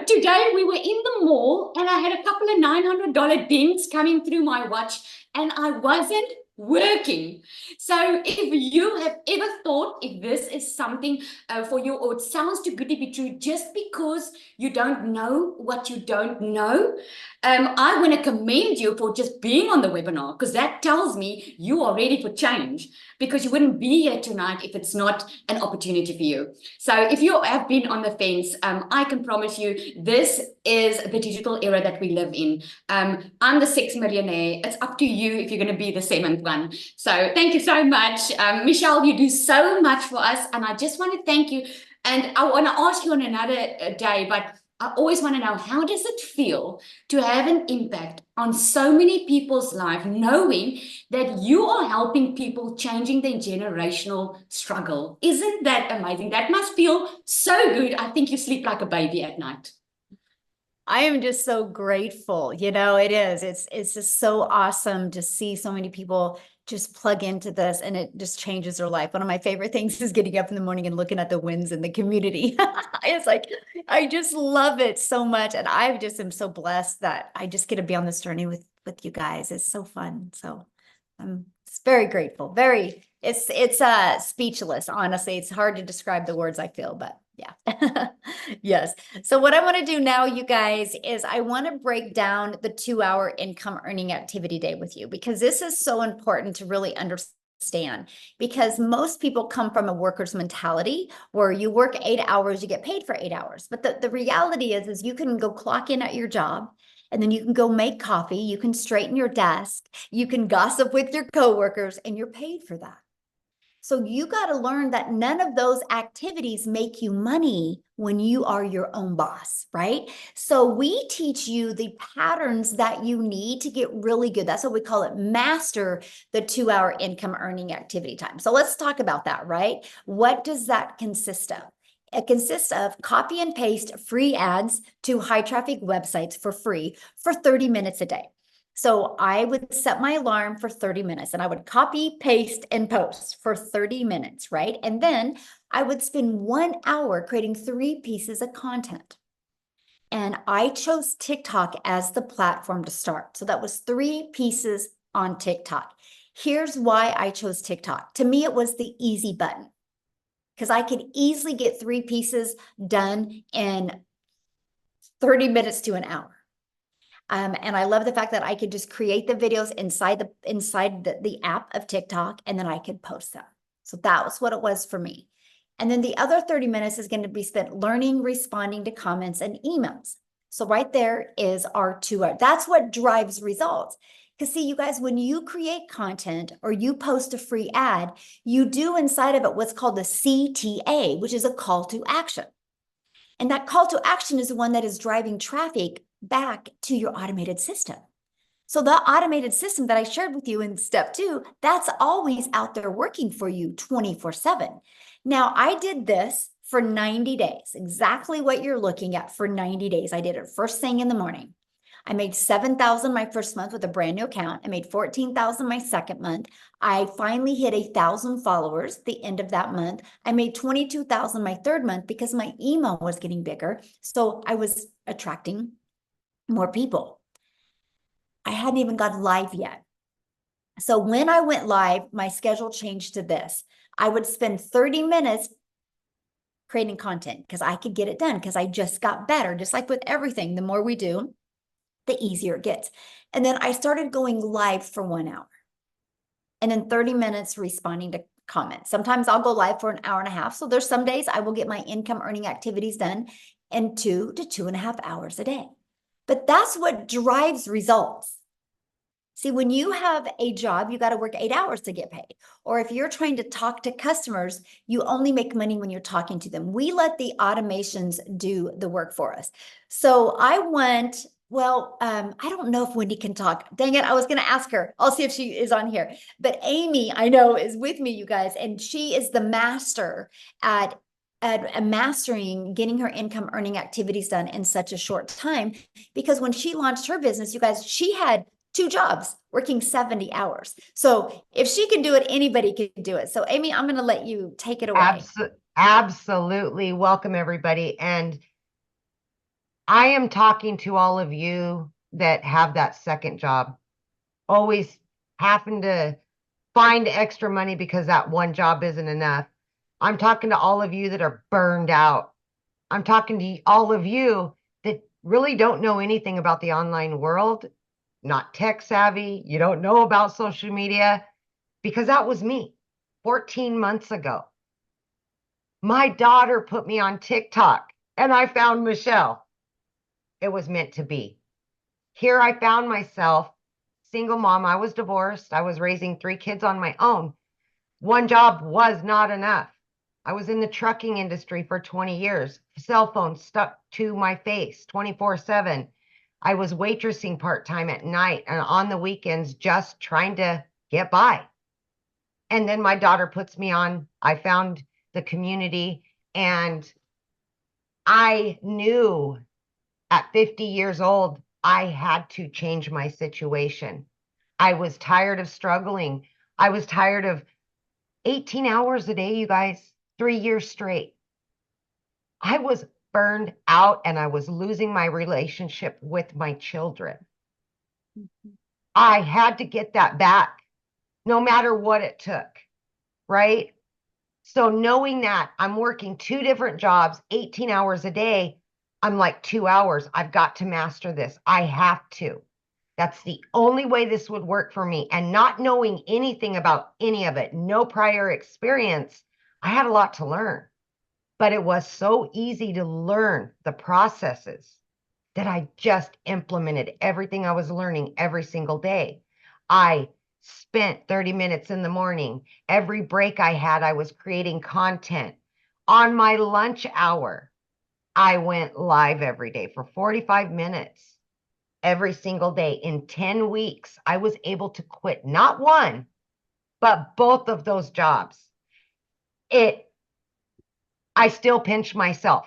Today we were in the mall and I had a couple of $900 dings coming through my watch and I wasn't working. So if you have ever thought if this is something for you or it sounds too good to be true just because you don't know what you don't know, I want to commend you for just being on the webinar because that tells me you are ready for change because you wouldn't be here tonight if it's not an opportunity for you. So if you have been on the fence, I can promise you this is the digital era that we live in. I'm the 6th millionaire. It's up to you if you're going to be the 7th one. So thank you so much. Michelle, you do so much for us. And I just want to thank you. And I want to ask you on another day, but I always want to know, how does it feel to have an impact on so many people's life, knowing that you are helping people changing their generational struggle? Isn't that amazing? That must feel so good. I think you sleep like a baby at night. I am just so grateful. You know, it is. It's just so awesome to see so many people just plug into this and it just changes their life. One of my favorite things is getting up in the morning and looking at the wins in the community. It's like, I just love it so much. And I just am so blessed that I just get to be on this journey with you guys. It's so fun. So I'm very grateful. It's speechless, honestly. It's hard to describe the words I feel, but yeah. Yes. So what I want to do now, you guys, is I want to break down the 2-hour income earning activity day with you because this is so important to really understand because most people come from a worker's mentality where you work 8 hours, you get paid for 8 hours. But the reality is you can go clock in at your job and then you can go make coffee, you can straighten your desk, you can gossip with your coworkers, and you're paid for that. So you got to learn that none of those activities make you money when you are your own boss, right? So we teach you the patterns that you need to get really good. That's what we call it, master the 2-hour income earning activity time. So let's talk about that, right? What does that consist of? It consists of copy and paste free ads to high traffic websites for free for 30 minutes a day. So I would set my alarm for 30 minutes and I would copy, paste, and post for 30 minutes, right? And then I would spend 1 hour creating 3 pieces of content. And I chose TikTok as the platform to start. So that was 3 pieces on TikTok. Here's why I chose TikTok. To me, it was the easy button because I could easily get 3 pieces done in 30 minutes to an hour. And I love the fact that I could just create the videos inside the app of TikTok, and then I could post them. So that was what it was for me. And then the other 30 minutes is going to be spent learning, responding to comments and emails. So right there is our 2 hours. That's what drives results. Because see, you guys, when you create content or you post a free ad, you do inside of it what's called the CTA, which is a call to action. And that call to action is the one that is driving traffic back to your automated system. So the automated system that I shared with you in step 2, that's always out there working for you 24/7. Now, I did this for 90 days, exactly what you're looking at for 90 days. I did it first thing in the morning. I made 7,000 my first month with a brand new account. I made 14,000 my second month. I finally hit 1,000 followers the end of that month. I made 22,000 my third month because my email was getting bigger. So I was attracting more people. I hadn't even got live yet. So when I went live, my schedule changed to this. I would spend 30 minutes creating content because I could get it done because I just got better. Just like with everything, the more we do, the easier it gets. And then I started going live for 1 hour and then 30 minutes responding to comments. Sometimes I'll go live for an hour and a half. So there's some days I will get my income earning activities done in 2 to 2.5 hours a day. But that's what drives results. See, when you have a job, you got to work 8 hours to get paid. Or if you're trying to talk to customers, you only make money when you're talking to them. We let the automations do the work for us. So I went, well, I don't know if Wendy can talk. Dang it, I was going to ask her. I'll see if she is on here. But Amy, I know, is with me, you guys, and she is the master at mastering getting her income earning activities done in such a short time. Because when she launched her business, you guys, she had 2 jobs working 70 hours. So if she can do it, anybody can do it. So Amy, I'm going to let you take it away. Absolutely. Welcome, everybody. And I am talking to all of you that have that second job, always having to find extra money because that one job isn't enough. I'm talking to all of you that are burned out. I'm talking to all of you that really don't know anything about the online world, not tech savvy. You don't know about social media, because that was me 14 months ago. My daughter put me on TikTok and I found Michelle. It was meant to be. Here I found myself, single mom. I was divorced. I was raising 3 kids on my own. One job was not enough. I was in the trucking industry for 20 years. Cell phone stuck to my face 24/7. I was waitressing part-time at night and on the weekends, just trying to get by. And then my daughter puts me on. I found the community, and I knew at 50 years old, I had to change my situation. I was tired of struggling. I was tired of 18 hours a day, you guys, 3 years straight. I was burned out and I was losing my relationship with my children. I had to get that back, no matter what it took, right? So knowing that I'm working 2 different jobs, 18 hours a day, I'm like 2 hours. I've got to master this. I have to. That's the only way this would work for me. And not knowing anything about any of it, no prior experience, I had a lot to learn. But it was so easy to learn the processes that I just implemented everything I was learning every single day. I spent 30 minutes in the morning. Every break I had, I was creating content. On my lunch hour, I went live every day for 45 minutes every single day. In 10 weeks, I was able to quit not one, but both of those jobs. I still pinch myself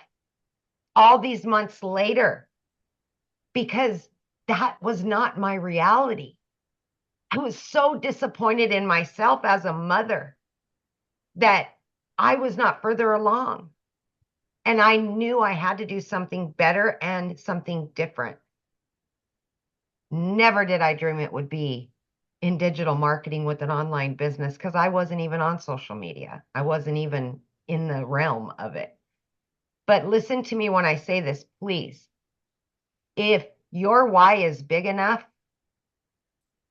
all these months later because that was not my reality. I was so disappointed in myself as a mother that I was not further along. And I knew I had to do something better and something different. Never did I dream it would be in digital marketing with an online business, because I wasn't even on social media. I wasn't even in the realm of it. But listen to me when I say this, please. If your why is big enough,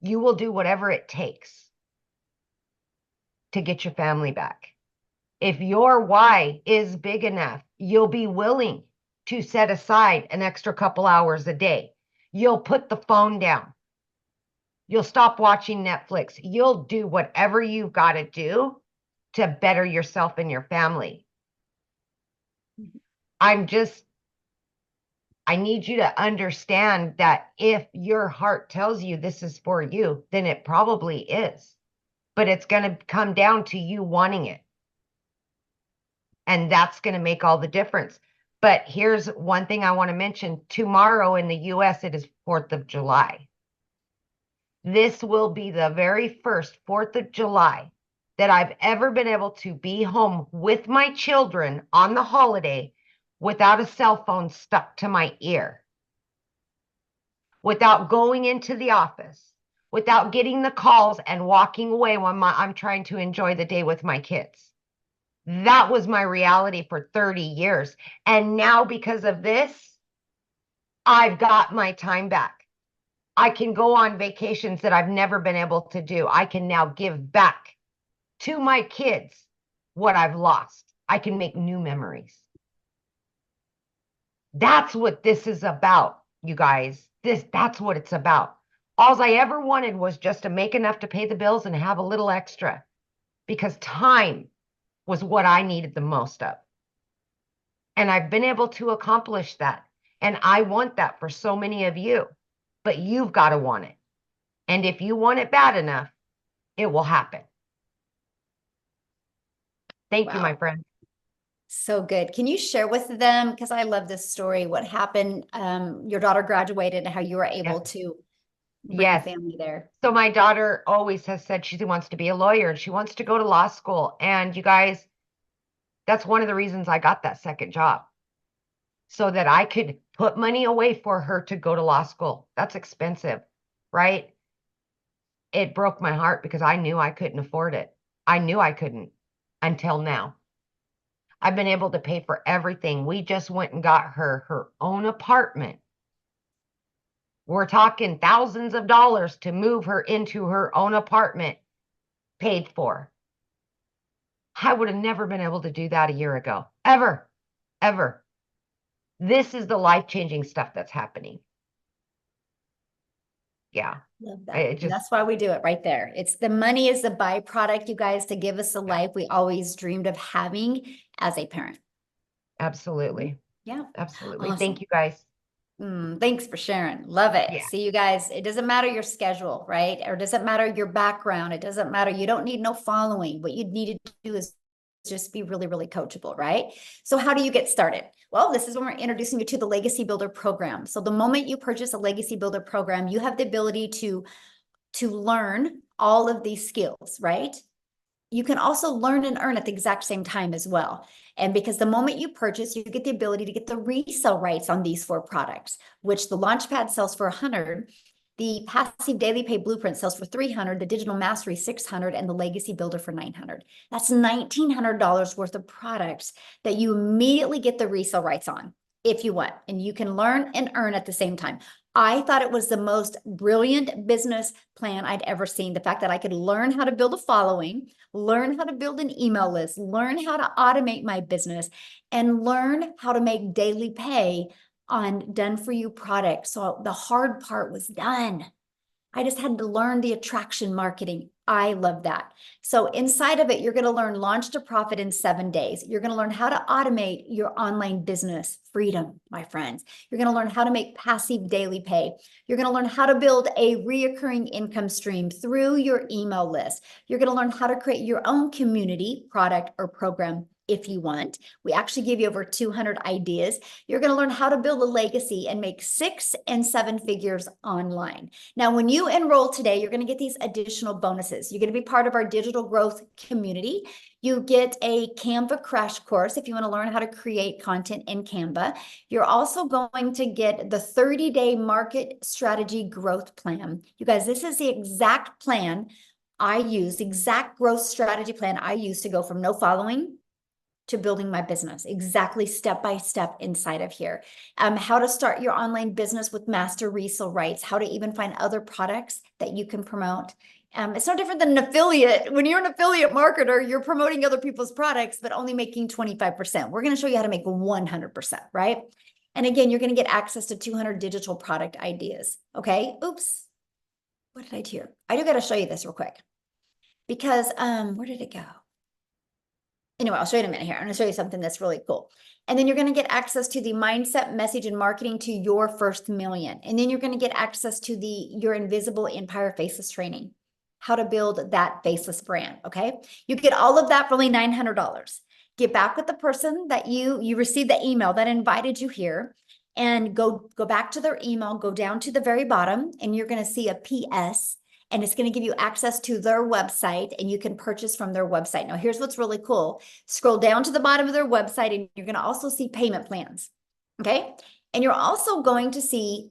you will do whatever it takes to get your family back. If your why is big enough, you'll be willing to set aside an extra couple hours a day. You'll put the phone down. You'll stop watching Netflix. You'll do whatever you've got to do to better yourself and your family. I need you to understand that if your heart tells you this is for you, then it probably is. But it's going to come down to you wanting it. And that's going to make all the difference. But here's one thing I want to mention. Tomorrow in the US, it is 4th of July. This will be the very first 4th of July that I've ever been able to be home with my children on the holiday without a cell phone stuck to my ear, without going into the office, without getting the calls and walking away when I'm trying to enjoy the day with my kids. That was my reality for 30 years. And now because of this, I've got my time back. I can go on vacations that I've never been able to do. I can now give back to my kids what I've lost. I can make new memories. That's what this is about, you guys. That's what it's about. All I ever wanted was just to make enough to pay the bills and have a little extra, because time was what I needed the most of. And I've been able to accomplish that. And I want that for so many of you, but you've got to want it. And if you want it bad enough, it will happen. Thank you, Wow. my friend. So good. Can you share with them, because I love this story, what happened? Your daughter graduated and how you were able to bring Yes. family there. So my daughter always has said she wants to be a lawyer and she wants to go to law school. And you guys, that's one of the reasons I got that second job, so that I could put money away for her to go to law school. That's expensive, right? It broke my heart because I knew I couldn't afford it. I knew I couldn't until now. I've been able to pay for everything. We just went and got her own apartment. We're talking thousands of dollars to move her into her own apartment, paid for. I would have never been able to do that a year ago. Ever. This is the life-changing stuff that's happening. Yeah. Love that. It And just, that's why we do it right there. It's the money is the byproduct, you guys, to give us the life we always dreamed of having as a parent. absolutely. Yeah. Absolutely. Awesome. Thank you, guys. Thanks for sharing. Love it. Yeah. See, you guys, it doesn't matter your schedule, right? Or it doesn't matter your background. It doesn't matter. You don't need no following. What you need to do is just be really, really coachable, right? So how do you get started? Well, this is when we're introducing you to the Legacy Builder program. So the moment you purchase a Legacy Builder program, you have the ability to learn all of these skills, right? You can also learn and earn at the exact same time as well. And because the moment you purchase, you get the ability to get the resale rights on these 4 products, which the Launchpad sells for $100, the Passive Daily Pay Blueprint sells for $300, the Digital Mastery $600, and the Legacy Builder for $900. That's $1,900 worth of products that you immediately get the resale rights on if you want, and you can learn and earn at the same time. I thought it was the most brilliant business plan I'd ever seen. The fact that I could learn how to build a following, learn how to build an email list, learn how to automate my business, and learn how to make daily pay on done for you products. So the hard part was done. I just had to learn the attraction marketing. I love that. So inside of it, you're going to learn launch to profit in 7 days. You're going to learn how to automate your online business freedom, my friends. You're going to learn how to make passive daily pay. You're going to learn how to build a reoccurring income stream through your email list. You're going to learn how to create your own community, product, or program if you want. We actually give you over 200 ideas. You're going to learn how to build a legacy and make 6 and 7 figures online. Now, when you enroll today, you're going to get these additional bonuses. You're going to be part of our digital growth community. You get a Canva crash course if you want to learn how to create content in Canva. You're also going to get the 30-day market strategy growth plan. You guys, this is the exact plan I use, exact growth strategy plan I use to go from no following to building my business, exactly step by step inside of here. How to start your online business with master resale rights, how to even find other products that you can promote. It's no different than an affiliate. When you're an affiliate marketer, you're promoting other people's products, but only making 25%. We're going to show you how to make 100%, right? And again, you're going to get access to 200 digital product ideas. Okay. Oops. What did I do here? I do got to show you this real quick because, where did it go? Anyway, I'll show you in a minute here. I'm going to show you something that's really cool. And then you're going to get access to the mindset, message, and marketing to your first million. And then you're going to get access to your invisible empire faceless training, how to build that faceless brand. Okay. You get all of that for only $900. get back with the person that you received the email that invited you here, and go back to their email, go down to the very bottom, and you're going to see a PS, and it's going to give you access to their website, and you can purchase from their website. Now, here's what's really cool. Scroll down to the bottom of their website, and you're going to also see payment plans. Okay. And you're also going to see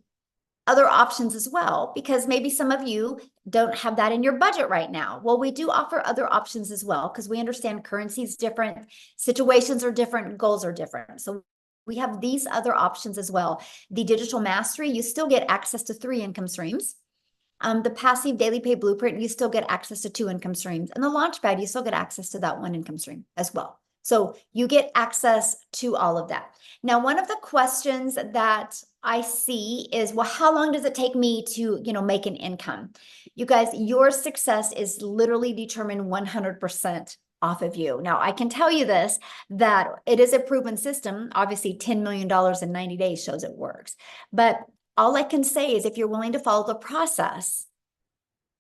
other options as well, because maybe some of you don't have that in your budget right now. Well, we do offer other options as well, because we understand currency is different, situations are different, goals are different. So we have these other options as well. The digital mastery, you still get access to 3 income streams. The passive daily pay blueprint, you still get access to 2 income streams. And the launchpad, you still get access to that 1 income stream as well. So you get access to all of that. Now, one of the questions that I see is, well, how long does it take me to, make an income? You guys, your success is literally determined 100% off of you. Now, I can tell you this, that it is a proven system. Obviously, $10 million in 90 days shows it works. But all I can say is if you're willing to follow the process,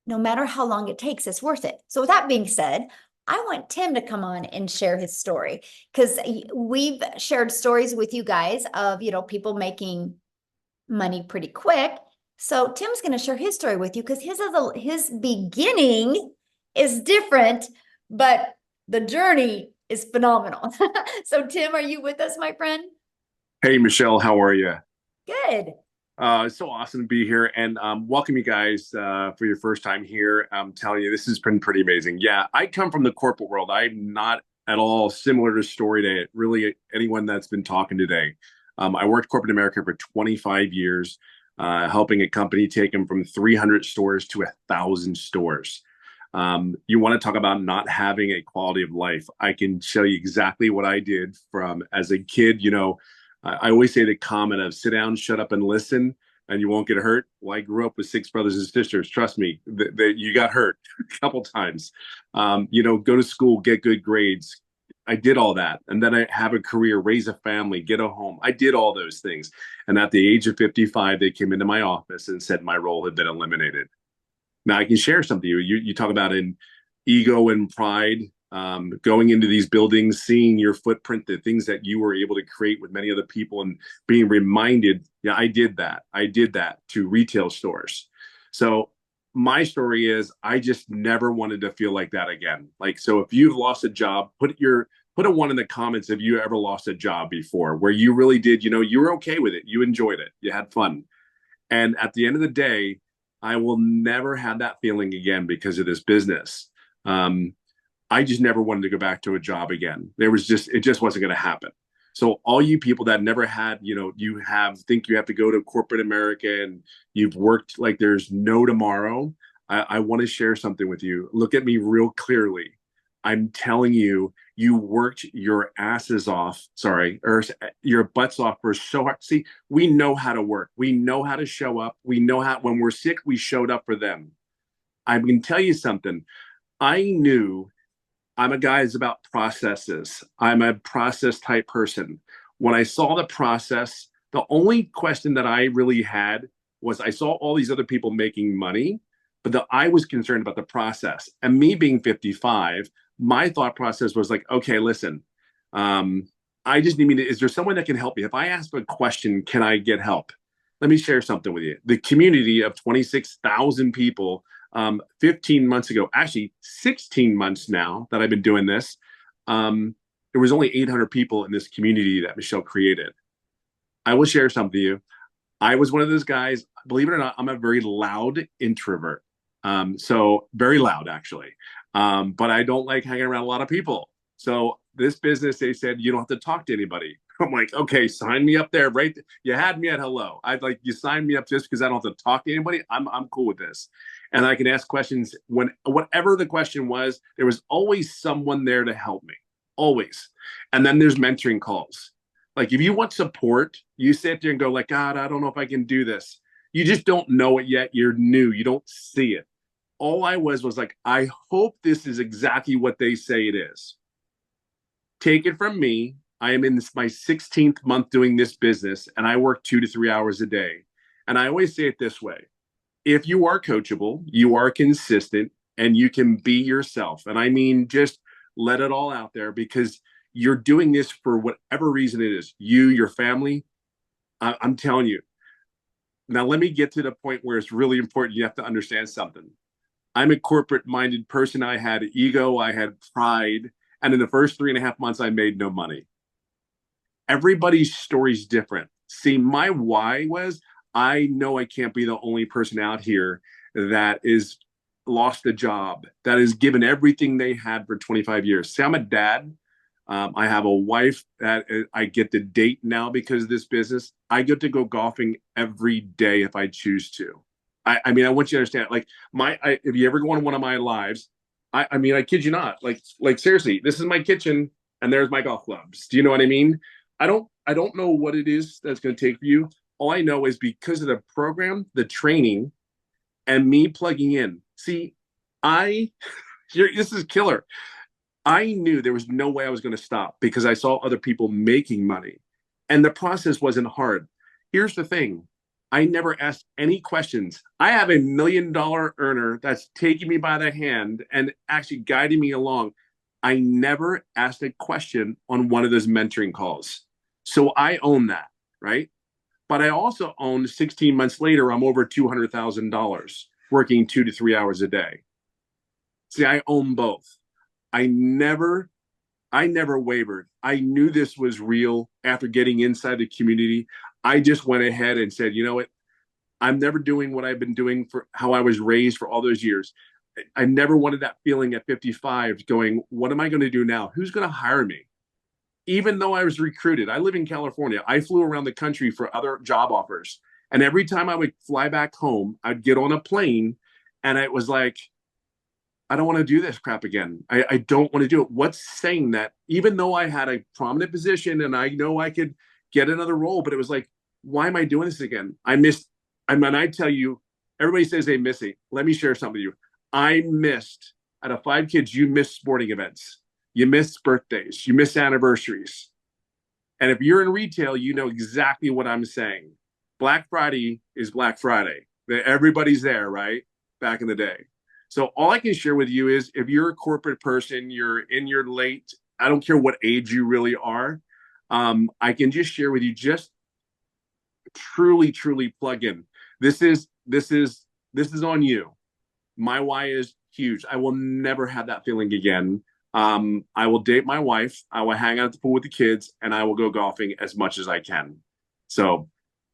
no matter how long it takes, it's worth it. So with that being said, I want Tim to come on and share his story, because we've shared stories with you guys of, people making money pretty quick. So Tim's going to share his story with you, because his beginning is different, but the journey is phenomenal. So Tim, are you with us, my friend? Hey, Michelle, how are you? Good. It's so awesome to be here, and welcome you guys for your first time here. I'm telling you, this has been pretty amazing. Yeah, I come from the corporate world. I'm not at all similar to story to really anyone that's been talking today. I worked corporate America for 25 years, helping a company take them from 300 stores to 1,000 stores. You want to talk about not having a quality of life. I can show you exactly what I did from as a kid. I always say the comment of sit down, shut up, and listen, and you won't get hurt. Well, I grew up with 6 brothers and sisters. Trust me, that you got hurt a couple times. Go to school, get good grades. I did all that. And then I have a career, raise a family, get a home. I did all those things. And at the age of 55, they came into my office and said my role had been eliminated. Now, I can share something. You talk about in ego and pride. Going into these buildings, seeing your footprint, the things that you were able to create with many other people, and being reminded, yeah, I did that. I did that to retail stores. So my story is I just never wanted to feel like that again. So if you've lost a job, put a 1 in the comments if you ever lost a job before, where you really did, you were okay with it. You enjoyed it. You had fun. And at the end of the day, I will never have that feeling again because of this business. I just never wanted to go back to a job again. It just wasn't going to happen. So all you people that never had, think you have to go to corporate America and you've worked like there's no tomorrow. I want to share something with you. Look at me real clearly. I'm telling you, you worked your asses off, or your butts off for so hard. See, we know how to work. We know how to show up. We know how, when we're sick, we showed up for them. I'm going to tell you something. I knew I'm a guy who's about processes. I'm a process type person. When I saw the process, the only question that I really had was I saw all these other people making money, but I was concerned about the process. And me being 55, my thought process was like, okay, listen, I just need is there someone that can help me? If I ask a question, can I get help? Let me share something with you. The community of 26,000 people 15 months ago, actually 16 months now that I've been doing this, there was only 800 people in this community that Michelle created. I will share something with you. I was one of those guys, believe it or not, I'm a very loud introvert. So very loud, actually. But I don't like hanging around a lot of people. So this business, they said, you don't have to talk to anybody. I'm like, okay, sign me up there, right? You had me at hello. I'd like you sign me up just because I don't have to talk to anybody. I'm cool with this. And I can ask questions whatever the question was, there was always someone there to help me, always. And then there's mentoring calls. Like if you want support, you sit there and go like, God, I don't know if I can do this. You just don't know it yet. You're new. You don't see it. All I was like, I hope this is exactly what they say it is. Take it from me. I am in my 16th month doing this business, and I work 2 to 3 hours a day. And I always say it this way. If you are coachable, you are consistent, and you can be yourself. And I mean, just let it all out there, because you're doing this for whatever reason it is, you, your family. I'm telling you. Now, let me get to the point where it's really important. You have to understand something. I'm a corporate minded person. I had ego, I had pride. And in the first 3.5 months, I made no money. Everybody's story's different. See, my why was I know I can't be the only person out here that is lost a job, that is given everything they had for 25 years. See, I'm a dad. I have a wife that I get to date now because of this business. I get to go golfing every day if I choose to. I mean, I want you to understand, like if you ever go on one of my lives, I mean, I kid you not, like seriously, this is my kitchen and there's my golf clubs. Do you know what I mean? I don't know what it is that's going to take for you. All I know is because of the program, the training, and me plugging in. See, this is killer. I knew there was no way I was going to stop because I saw other people making money, and the process wasn't hard. Here's the thing. I never asked any questions. I have $1 million earner that's taking me by the hand and actually guiding me along. I never asked a question on one of those mentoring calls. So I own that, right? But I also own 16 months later, I'm over $200,000 working 2 to 3 hours a day. See, I own both. I never wavered. I knew this was real after getting inside the community. I just went ahead and said, you know what? I'm never doing what I've been doing for how I was raised for all those years. I never wanted that feeling at 55 going, what am I going to do now? Who's going to hire me? Even though I was recruited, I live in California. I flew around the country for other job offers. And every time I would fly back home, I'd get on a plane and it was like, I don't want to do this crap again. I don't want to do it. What's saying that even though I had a prominent position and I know I could get another role, but it was like, why am I doing this again? I tell you, everybody says they miss it. Let me share something with you. I missed, out of 5 kids, you missed sporting events. You miss birthdays. You miss anniversaries. And if you're in retail, you know exactly what I'm saying. Black Friday is Black Friday. Everybody's there, right? Back in the day. So all I can share with you is if you're a corporate person, you're in your late, I don't care what age you really are, I can just share with you, just truly, truly plug in. This is on you. My why is huge. I will never have that feeling again. I will date my wife. I will hang out at the pool with the kids, and I will go golfing as much as I can. So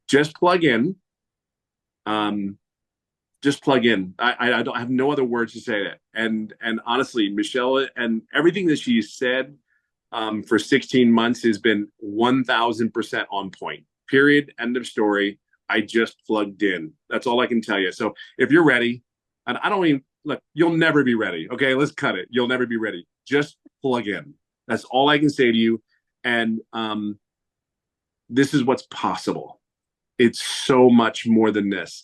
just plug in. Just plug in. I don't have no other words to say that. And honestly, Michelle and everything that she said for 16 months has been 1000% on point. Period. End of story. I just plugged in. That's all I can tell you. So if you're ready, and I don't even look, you'll never be ready. Okay, let's cut it. You'll never be ready. Just plug in. That's all I can say to you. And this is what's possible. It's so much more than this.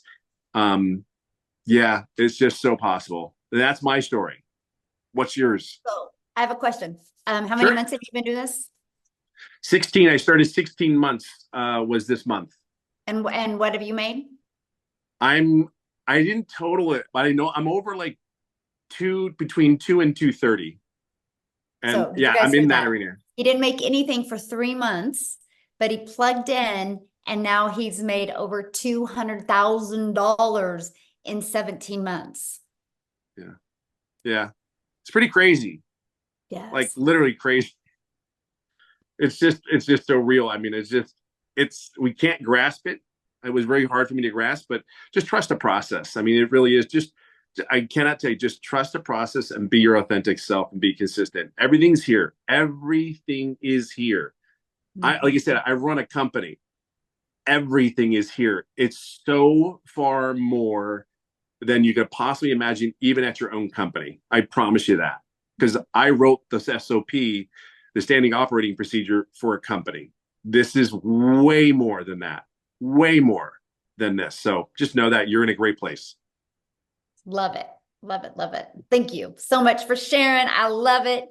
Yeah, it's just so possible. That's my story. What's yours? So I have a question. How many Sure. months have you been doing this? 16. I started 16 months was this month. And what have you made? I didn't total it, but I know I'm over like between 2 and 230. And So you yeah, guys I'm heard in that that. arena. He didn't make anything for 3 months, but he plugged in and now he's made over $200,000 in 17 months. Yeah. It's pretty crazy. Yes. Like literally crazy. It's just so real. I mean, we can't grasp it. It was very hard for me to grasp, but just trust the process. I mean, it really is I cannot tell you, just trust the process and be your authentic self and be consistent. Everything's here. Everything is here. Like I said, I run a company. Everything is here. It's so far more than you could possibly imagine, even at your own company. I promise you that. Because I wrote the SOP, the standing operating procedure, for a company. This is way more than that. Way more than this. So just know that you're in a great place. Love it. Love it. Love it. Thank you so much for sharing. I love it.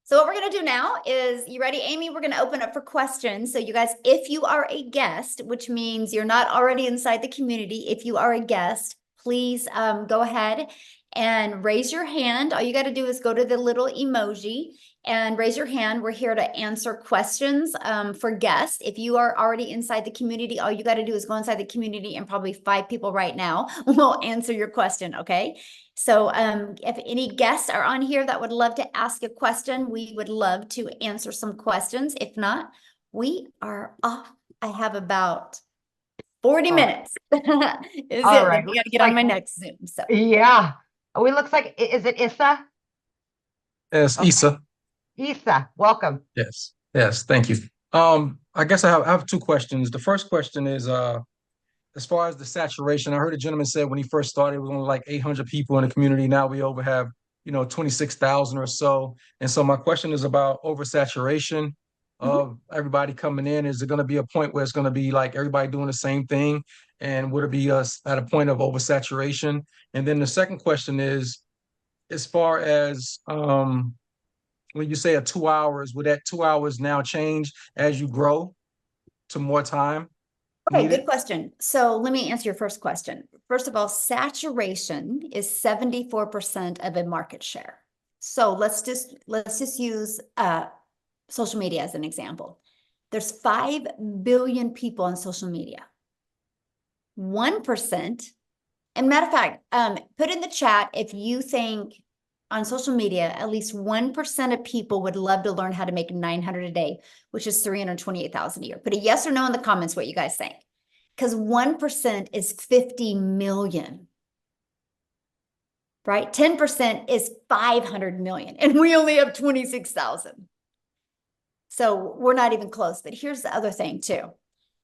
So what we're going to do now is, you ready, Amy? We're going to open up for questions. So you guys, if you are a guest, which means you're not already inside the community, if you are a guest, please go ahead and raise your hand. All you got to do is go to the little emoji and raise your hand. We're here to answer questions for guests. If you are already inside the community, all you got to do is go inside the community, and probably 5 people right now will answer your question, okay? So if any guests are on here that would love to ask a question, we would love to answer some questions. If not, we are off. I have about 40 minutes. Is it? All right. We got to get on my next Zoom. So Yeah. Oh, it looks like, is it Issa? Yes, Okay. Issa. Issa, welcome. Yes, yes, thank you. I guess I have 2 questions. The first question is as far as the saturation, I heard a gentleman said when he first started, it was only like 800 people in the community. Now we over have, 26,000 or so. And so my question is about oversaturation of everybody coming in. Is it going to be a point where it's going to be like everybody doing the same thing? And would it be us at a point of oversaturation? And then the second question is, as far as when you say 2 hours, would that 2 hours now change as you grow to more time okay, needed? good question. So let me answer your first question. First of all, saturation is 74% of a market share. So let's just use social media as an example. There's 5 billion people on social media. 1%, and matter of fact, put in the chat if you think on social media, at least 1% of people would love to learn how to make 900 a day, which is 328,000 a year. Put a yes or no in the comments what you guys think. Because 1% is 50 million, right? 10% is 500 million, and we only have 26,000. So we're not even close. But here's the other thing too.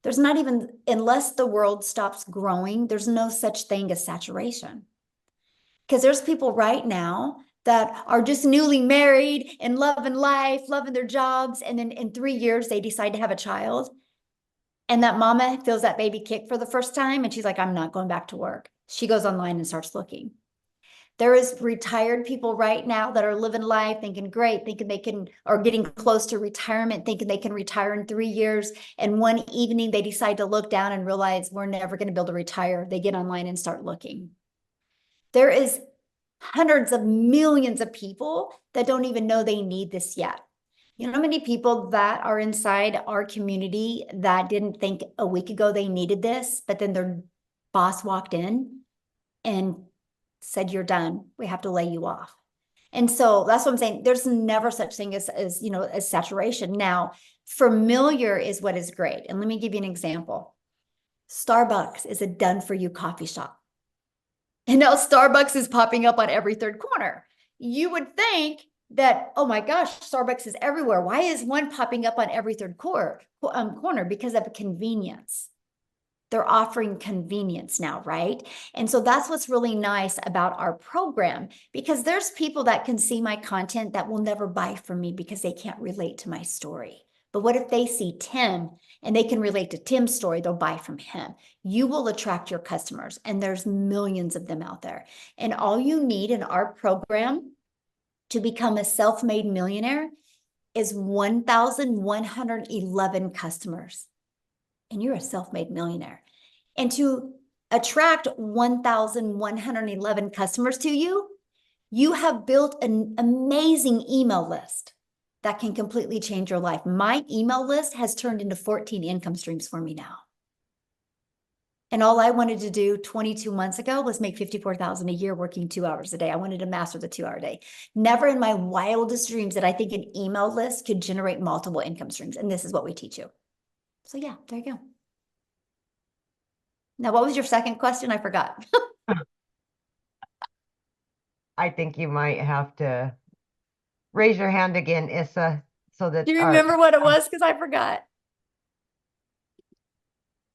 There's not even, unless the world stops growing, there's no such thing as saturation. Because there's people right now that are just newly married and loving life, loving their jobs. And then in 3 years, they decide to have a child. And that mama feels that baby kick for the first time. And she's like, I'm not going back to work. She goes online and starts looking. There is retired people right now that are living life, thinking great, thinking they can, or getting close to retirement, thinking they can retire in 3 years. And one evening they decide to look down and realize we're never going to be able to retire. They get online and start looking. There is hundreds of millions of people that don't even know they need this yet. You know how many people that are inside our community that didn't think a week ago they needed this, but then their boss walked in and said, you're done. We have to lay you off. And so that's what I'm saying. There's never such thing as saturation. Now, familiar is what is great. And let me give you an example. Starbucks is a done for you coffee shop. And now Starbucks is popping up on every 3rd corner. You would think that, oh my gosh, Starbucks is everywhere. Why is one popping up on every 3rd corner? Because of convenience. They're offering convenience now, right? And so that's what's really nice about our program, because there's people that can see my content that will never buy from me because they can't relate to my story. But what if they see Tim and they can relate to Tim's story? They'll buy from him. You will attract your customers, and there's millions of them out there. And all you need in our program to become a self-made millionaire is 1,111 customers. And you're a self-made millionaire. And to attract 1,111 customers to you, you have built an amazing email list that can completely change your life. My email list has turned into 14 income streams for me now. And all I wanted to do 22 months ago was make 54,000 a year working 2 hours a day. I wanted to master the 2-hour day. Never in my wildest dreams did I think an email list could generate multiple income streams. And this is what we teach you. So yeah, there you go. Now, what was your second question? I forgot. I think you might have to raise your hand again, Issa, so that. Do you remember what it was? Because I forgot.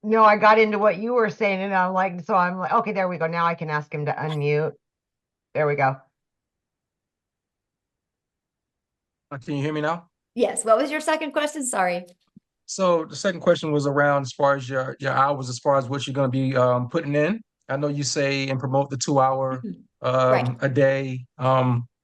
No, I got into what you were saying, and I'm like, okay, there we go. Now I can ask him to unmute. There we go. Can you hear me now? Yes. What was your second question? Sorry. So the second question was around as far as your hours, as far as what you're going to be putting in. I know you say and promote the 2-hour Right. a day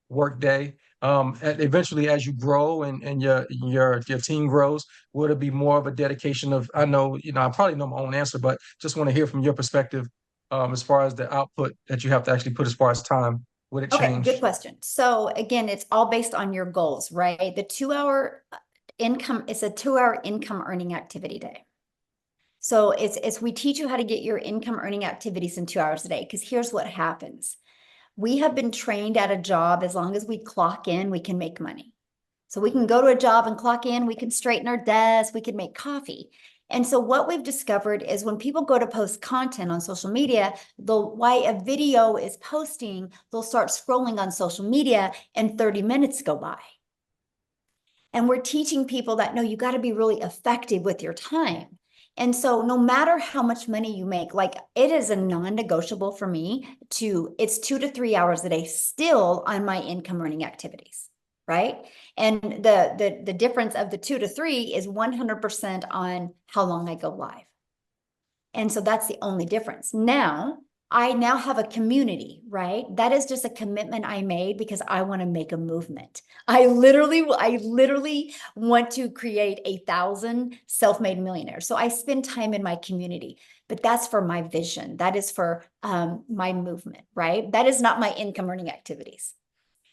work day. Eventually, as you grow and your team grows, would it be more of a dedication of? I know I probably know my own answer, but just want to hear from your perspective as far as the output that you have to actually put as far as time. would it Okay, change? good question. So again, it's all based on your goals, right? The 2 hour income is a 2 hour income earning activity day. So it's we teach you how to get your income earning activities in 2 hours a day. Because here's what happens. We have been trained at a job, as long as we clock in, we can make money. So we can go to a job and clock in, we can straighten our desk, we can make coffee. And so what we've discovered is when people go to post content on social media, while a video is posting, they'll start scrolling on social media and 30 minutes go by. And we're teaching people that, no, you got to be really effective with your time. And so no matter how much money you make, like it is a non-negotiable for me it's 2 to 3 hours a day still on my income earning activities, right? And the difference of the 2 to 3 is 100% on how long I go live. And so that's the only difference. I now have a community, right? That is just a commitment I made because I want to make a movement. I literally want to create 1,000 self-made millionaires. So I spend time in my community, but that's for my vision. That is for my movement, right? That is not my income earning activities.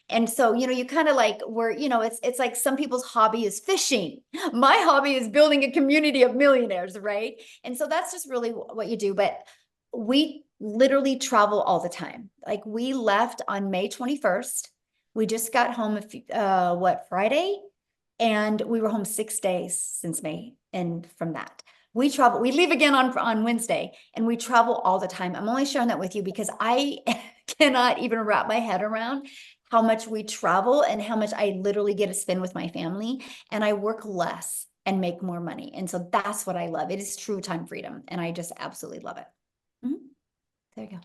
And so, you kind of like it's like some people's hobby is fishing. My hobby is building a community of millionaires, right? And so that's just really what you do. But we literally travel all the time. Like we left on May 21st. We just got home, Friday? And we were home 6 days since May. And from that, we travel, we leave again on Wednesday, and we travel all the time. I'm only sharing that with you because I cannot even wrap my head around how much we travel and how much I literally get to spend with my family, and I work less and make more money. And so that's what I love. It is true time freedom. And I just absolutely love it. There you go.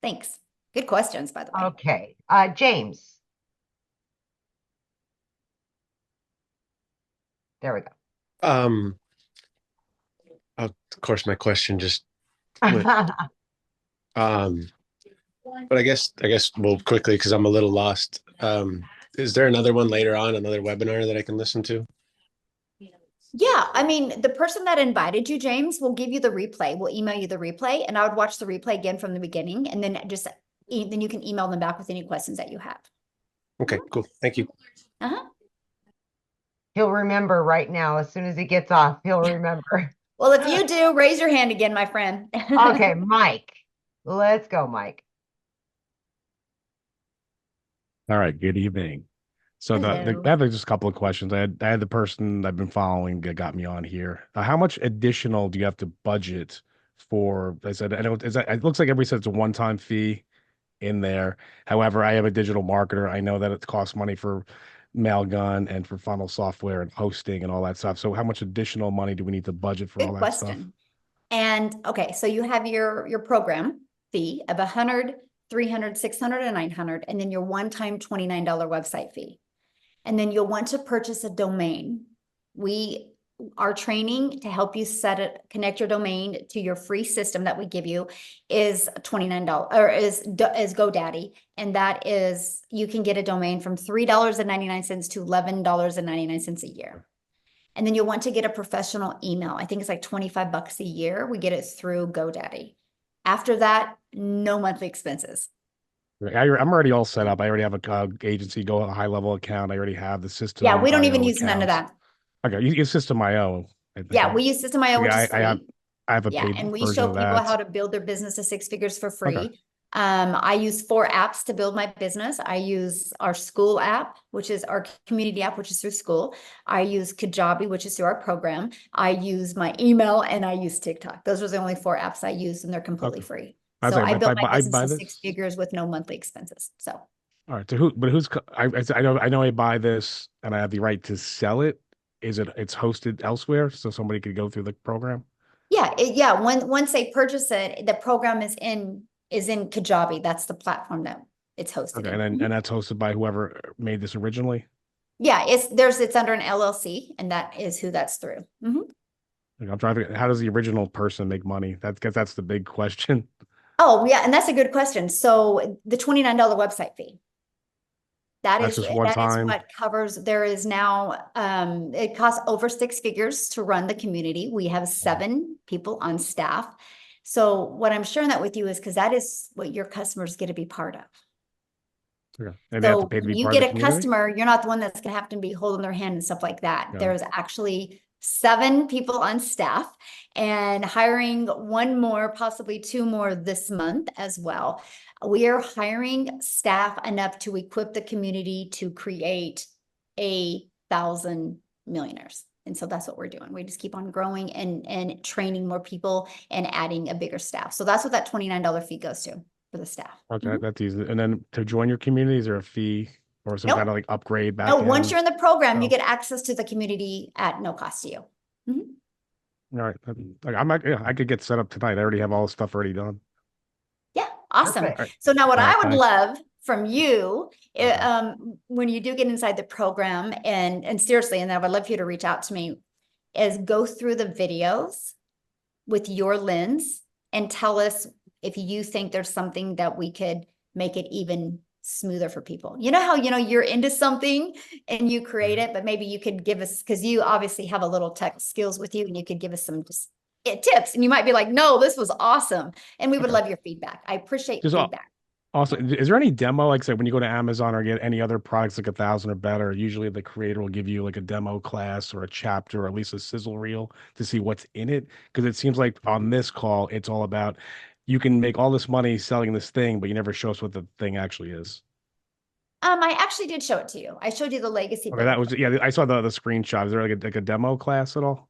Thanks. Good questions, by the way. Okay. James. There we go. Of course, my question just went. But I guess we'll quickly, because I'm a little lost. Is there another one later on, another webinar that I can listen to? Yeah, I mean, the person that invited you, James, will give you the replay. We'll email you the replay, and I would watch the replay again from the beginning, and then then you can email them back with any questions that you have. Okay, cool. Thank you. He'll remember right now. As soon as he gets off, he'll remember. Well, if you do, raise your hand again, my friend. Okay, Mike. Let's go, Mike. All right. Good evening. So Hello. I have just a couple of questions. I had the person I've been following that got me on here. How much additional do you have to budget for? I said, I don't, it looks like everybody said it's a one-time fee in there. However, I am a digital marketer. I know that it costs money for Mailgun and for funnel software and hosting and all that stuff. So how much additional money do we need to budget for all Good that stuff? question. And okay, so you have your program fee of 100, 300, 600, and 900, and then your one-time $29 website fee. And then you'll want to purchase a domain. Our training to help you connect your domain to your free system that we give you is $29, or is GoDaddy. And that is, you can get a domain from $3.99 to $11.99 a year. And then you'll want to get a professional email. I think it's like $25 a year. We get it through GoDaddy. After that, no monthly expenses. I'm already all set up. I already have a agency, a high level account. I already have the system. Yeah, we don't even IO use none of accounts. that. Okay, you use System IO. Yeah, we use System IO, which is free. I have a Yeah, paid and we version show of people that. how to build their business to 6 figures for free. Okay. I use 4 apps to build my business. I use our school app, which is our community app, which is through school. I use Kajabi, which is through our program. I use my email, and I use TikTok. Those are the only 4 apps I use, and they're completely free. So I built my business to 6 figures with no monthly expenses. So. All right. So I know I buy this and I have the right to sell it. It's hosted elsewhere, so somebody could go through the program? Yeah. Once they purchase it, the program is in Kajabi. That's the platform that it's hosted Okay, in. and that's hosted by whoever made this originally? Yeah, it's under an LLC, and that is who that's through. I'm trying to. How does the original person make money? That's the big question. Oh yeah, and that's a good question. So the $29 website fee. That's just one time. What covers. There is now it costs over 6 figures to run the community. We have 7 people on staff. So what I'm sharing that with you is because that is what your customers get to be part of. Okay. And they have to So pay to when be you part of get the a community? customer, you're not the one that's gonna have to be holding their hand and stuff like that. Got it. There's actually 7 people on staff and hiring 1 more, possibly 2 more this month as well. We are hiring staff enough to equip the community to create 1,000 millionaires. And so that's what we're doing. We just keep on growing and training more people and adding a bigger staff. So that's what that $29 fee goes to for the staff. Okay, that's easy. And then to join your community, is there a fee or some kind of Nope. like upgrade back No, end? once you're in the program, you Oh. get access to the community at no cost to you. Mhm. All right. Like I could get set up tonight. I already have all the stuff already done. Yeah, awesome. Perfect. All right. So now what All right, I would thanks. love from you, Okay. when you do get inside the program, and seriously, and I would love for you to reach out to me, is go through the videos with your lens and tell us if you think there's something that we could make it even smoother for people. You know how, you're into something and you create it, but maybe you could give us, because you obviously have a little tech skills with you, and you could give us some just tips, and you might be like, no, this was awesome. And we would Okay. love your feedback. I appreciate Just feedback. also, is there any demo? Like, say, when you go to Amazon or get any other products like 1,000 or better, usually the creator will give you like a demo class or a chapter or at least a sizzle reel to see what's in it. Because it seems like on this call, it's all about you can make all this money selling this thing, but you never show us what the thing actually is. I actually did show it to you. I showed you the legacy. Okay, that was yeah. I saw the screenshot. Is there like a demo class at all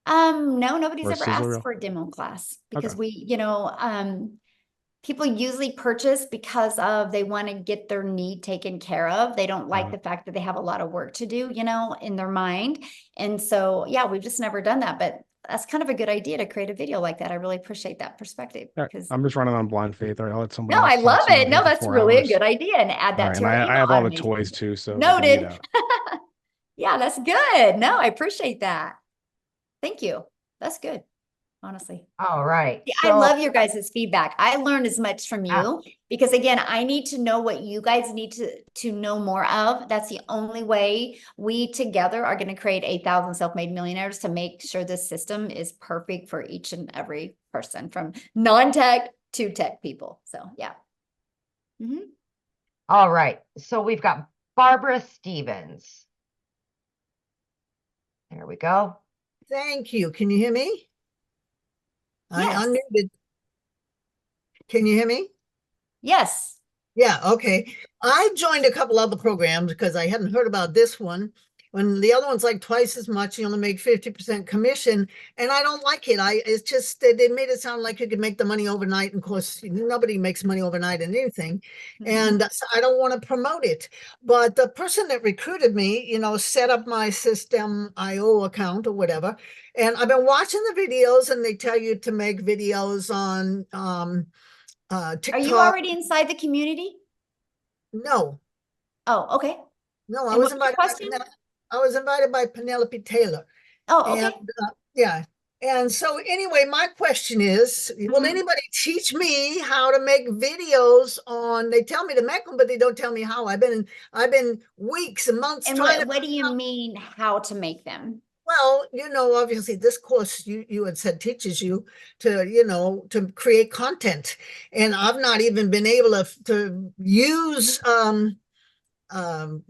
No, nobody's or a ever sizzle asked reel? for a demo class because Okay. people usually purchase because they want to get their need taken care of. They don't like the fact that they have a lot of work to do, in their mind. And so, yeah, we've just never done that, but that's kind of a good idea to create a video like that. I really appreciate that perspective All right. because I'm just running on blind faith. All right, I'll let somebody no, else I talk love so I'm not it. here No, for that's 4 really a hours. good idea. And add All that right, to and our I email have all the automation. toys too, so I can eat Noted. out. Yeah, that's good. No, I appreciate that. Thank you. That's good, honestly. All right. Yeah, I love your guys' feedback. I learned as much from you because again, I need to know what you guys need to know more of. That's the only way we together are going to create 1,000 self-made millionaires to make sure this system is perfect for each and every person from non-tech to tech people. So yeah. Mhm. All right. So we've got Barbara Stevens. There we go. Thank you. Can you hear me? I Yes. unmuted. Can you hear me? Yes. Yeah, okay. I joined a couple other programs because I hadn't heard about this one. When the other one's like twice as much, you only make 50% commission, and I don't like it. It's just they made it sound like you could make the money overnight. And of course, nobody makes money overnight in anything, and so I don't want to promote it. But the person that recruited me, set up my System.io account or whatever, and I've been watching the videos, and they tell you to make videos on TikTok. Are you already inside the community? No. Oh, okay. No, I And was what was your invited by question? I was invited by Penelope Taylor. Oh, And okay. yeah. And so anyway, my question is, will anybody teach me how to make videos on, they tell me to make them, but they don't tell me how. I've been weeks and months And trying to. what do you mean how to make them? Well, obviously this course you had said teaches you to, to create content. And I've not even been able to use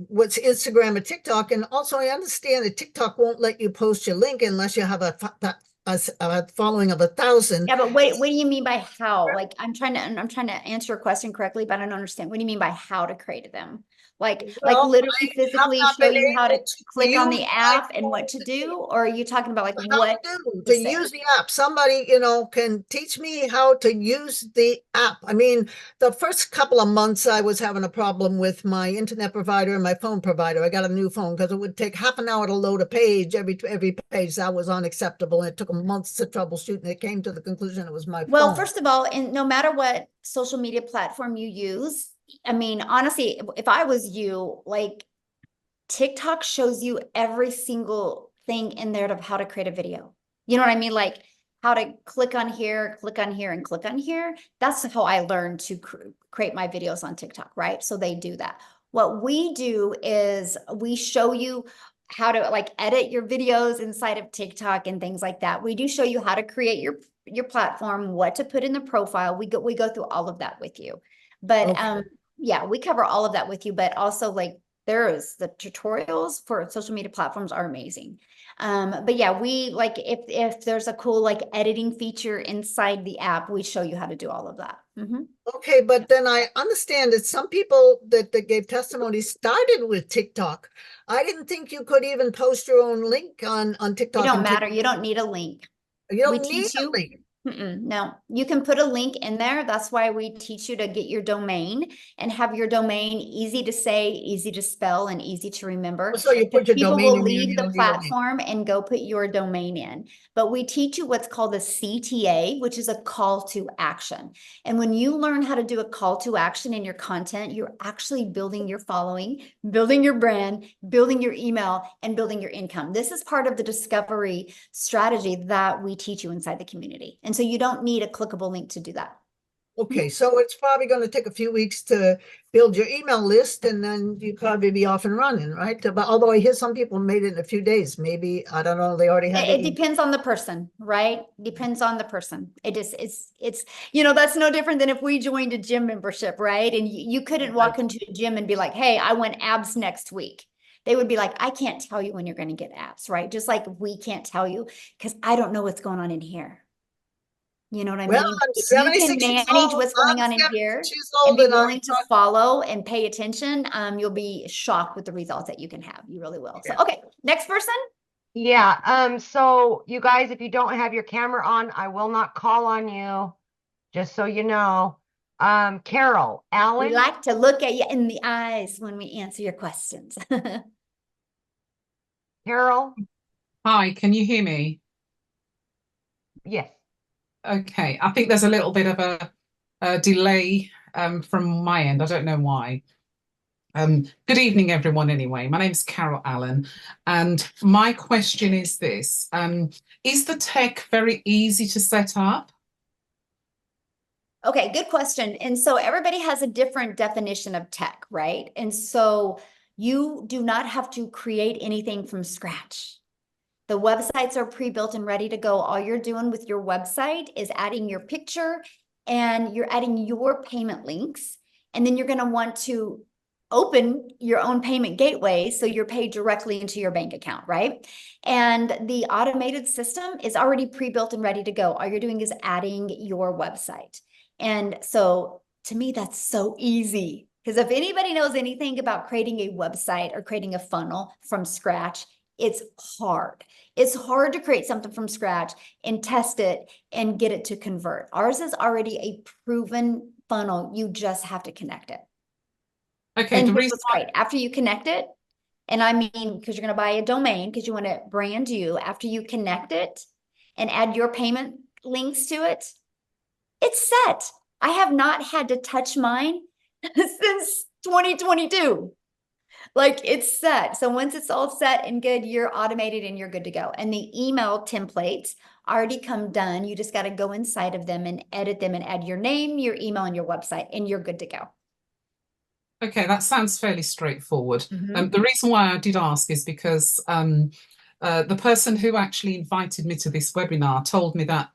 what's Instagram or TikTok. And also I understand that TikTok won't let you post your link unless you have a following of 1,000. Yeah, but what do you mean by how? Like I'm trying to answer your question correctly, but I don't understand. What do you mean by how to create them? Like Well, literally I have physically not show been you how to able to click on the use app my and what to do? Or are you talking about like how what to say? use the app. Somebody, can teach me how to use the app. I mean, the first couple of months I was having a problem with my internet provider and my phone provider. I got a new phone because it would take half an hour to load a page. Every page that was unacceptable. And it took months to troubleshoot, and it came to the conclusion it was my Well, phone. first of all, and no matter what social media platform you use, I mean, honestly, if I was you, like TikTok shows you every single thing in there of how to create a video. You know what I mean? Like how to click on here, and click on here. That's how I learned to create my videos on TikTok, right? So they do that. What we do is we show you how to like edit your videos inside of TikTok and things like that. We do show you how to create your platform, what to put in the profile. We go through all of that with you. But Okay. yeah, we cover all of that with you, but also like the tutorials for social media platforms are amazing. But yeah, we like if there's a cool like editing feature inside the app, we show you how to do all of that. Okay, but then I understand that some people that gave testimony started with TikTok. I didn't think you could even post your own link on It TikTok don't and matter. You don't need a link. you We don't need teach a you. link. No, you can put a link in there. That's why we teach you to get your domain and have your domain easy to say, easy to spell, and easy to remember. So you Because put your people domain will in there, leave you the don't need a link. platform and go put your domain in. But we teach you what's called a CTA, which is a call to action. And when you learn how to do a call to action in your content, you're actually building your following, building your brand, building your email, and building your income. This is part of the discovery strategy that we teach you inside the community. And so you don't need a clickable link to do that. Okay, so it's probably going to take a few weeks to build your email list, and then you probably be off and running, right? But although I hear some people made it in a few days, maybe, I don't know, they already had It depends on the person, right? Depends on the person. It just it's that's no different than if we joined a gym membership, right? And you couldn't walk into a gym and be like, hey, I want abs next week. They would be like, I can't tell you when you're going to get abs, right? Just like we can't tell you because I don't know what's going on in here. You know what I Well, mean? I'm If you can 76 years manage old. what's going I'm on in here 76 years and old, be and I'm willing to follow and pay attention, you'll be shocked with the results that you can have. You really will. So, okay, next person. Yeah. So you guys, if you don't have your camera on, I will not call on you, just so you know. Carol, We Alan. like to look at you in the eyes when we answer your questions. Carol. Hi, can you hear me? Yes. Okay, I think there's a little bit of a delay from my end. I don't know why. Good evening, everyone, anyway. My name's Carol Allen, and my question is this. Is the tech very easy to set up? Okay, good question. And so everybody has a different definition of tech, right? And so you do not have to create anything from scratch. The websites are pre-built and ready to go. All you're doing with your website is adding your picture and you're adding your payment links. And then you're going to want to open your own payment gateway so you're paid directly into your bank account, right? And the automated system is already pre-built and ready to go. All you're doing is adding your website. And so to me, that's so easy. Because if anybody knows anything about creating a website or creating a funnel from scratch, it's hard. It's hard to create something from scratch and test it and get it to convert. Ours is already a proven funnel. You just have to connect it. Okay, And the here's reason what's great. After you connect it, and I mean, because you're going to buy a domain because you want to brand you, after you connect it and add your payment links to it, it's set. I have not had to touch mine since 2022. Like it's set. So once it's all set and good, you're automated and you're good to go. And the email templates already come done. You just got to go inside of them and edit them and add your name, your email, and your website, and you're good to go. Okay, that sounds fairly straightforward. Mhm. The reason why I did ask is because the person who actually invited me to this webinar told me that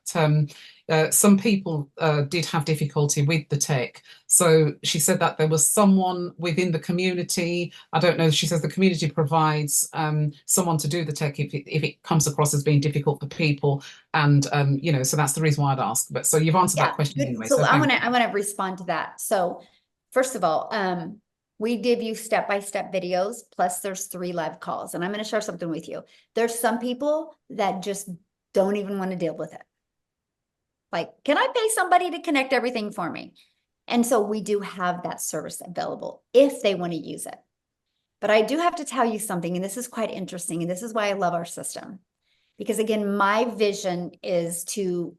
some people did have difficulty with the tech. So she said that there was someone within the community, I don't know, she says the community provides someone to do the tech if it comes across as being difficult for people. And, so that's the reason why I'd ask. But so you've answered that question good. anyway. So I thank want to respond to that. So first of all, we give you step-by-step videos, plus there's 3 live calls. And I'm going to share something with you. There's some people that just don't even want to deal with it. Like, can I pay somebody to connect everything for me? And so we do have that service available if they want to use it. But I do have to tell you something, and this is quite interesting, and this is why I love our system. Because again, my vision is to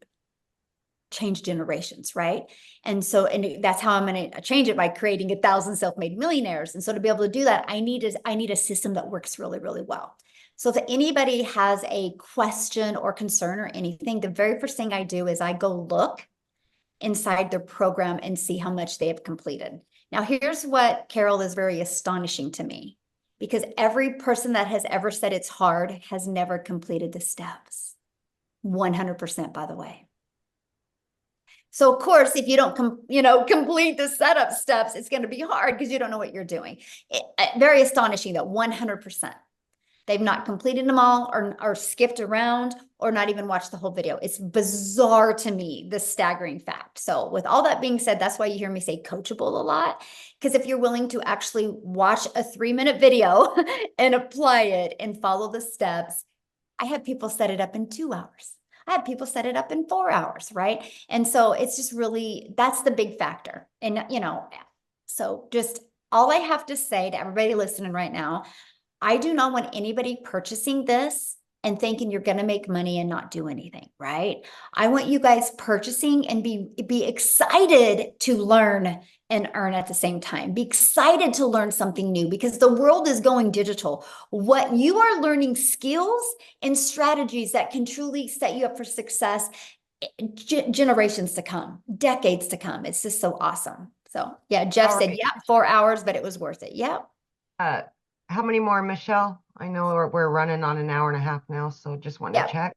change generations, right? And so, and that's how I'm going to change it, by creating 1,000 self-made millionaires. And so to be able to do that, I need a system that works really, really well. So if anybody has a question or concern or anything, the very first thing I do is I go look inside their program and see how much they have completed. Now, here's what, Carol, is very astonishing to me, because every person that has ever said it's hard has never completed the steps. 100%, by the way. So of course, if you don't complete the setup steps, it's going to be hard because you don't know what you're doing. Very astonishing that 100%. They've not completed them all or skipped around or not even watched the whole video. It's bizarre to me, the staggering fact. So with all that being said, that's why you hear me say coachable a lot. Because if you're willing to actually watch a 3-minute video and apply it and follow the steps, I have people set it up in 2 hours. I have people set it up in 4 hours, right? And so it's just really, that's the big factor. And, so just all I have to say to everybody listening right now, I do not want anybody purchasing this and thinking you're going to make money and not do anything, right? I want you guys purchasing and be excited to learn and earn at the same time. Be excited to learn something new because the world is going digital. What you are learning skills and strategies that can truly set you up for success generations to come, decades to come. It's just so awesome. So yeah, Jeff said, yeah, 4 hours, but it was worth it. Yeah. How many more, Michelle? I know we're running on an hour and a half now, so just wanted to check.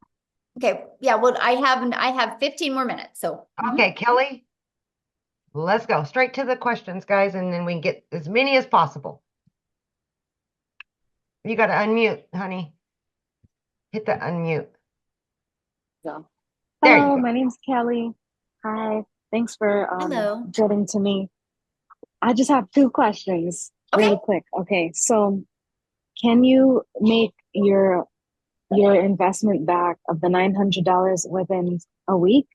Okay. Yeah. Well, I have 15 more minutes. So okay, Kelly, let's go straight to the questions, guys, and then we can get as many as possible. You got to unmute, honey. Hit the unmute. Yeah. There you Hello, go. my name's Kelly. Hi. Thanks for Hello. getting to me. I just have 2 questions. Okay. Really quick. Okay, so can you make your investment back of the $900 within a week?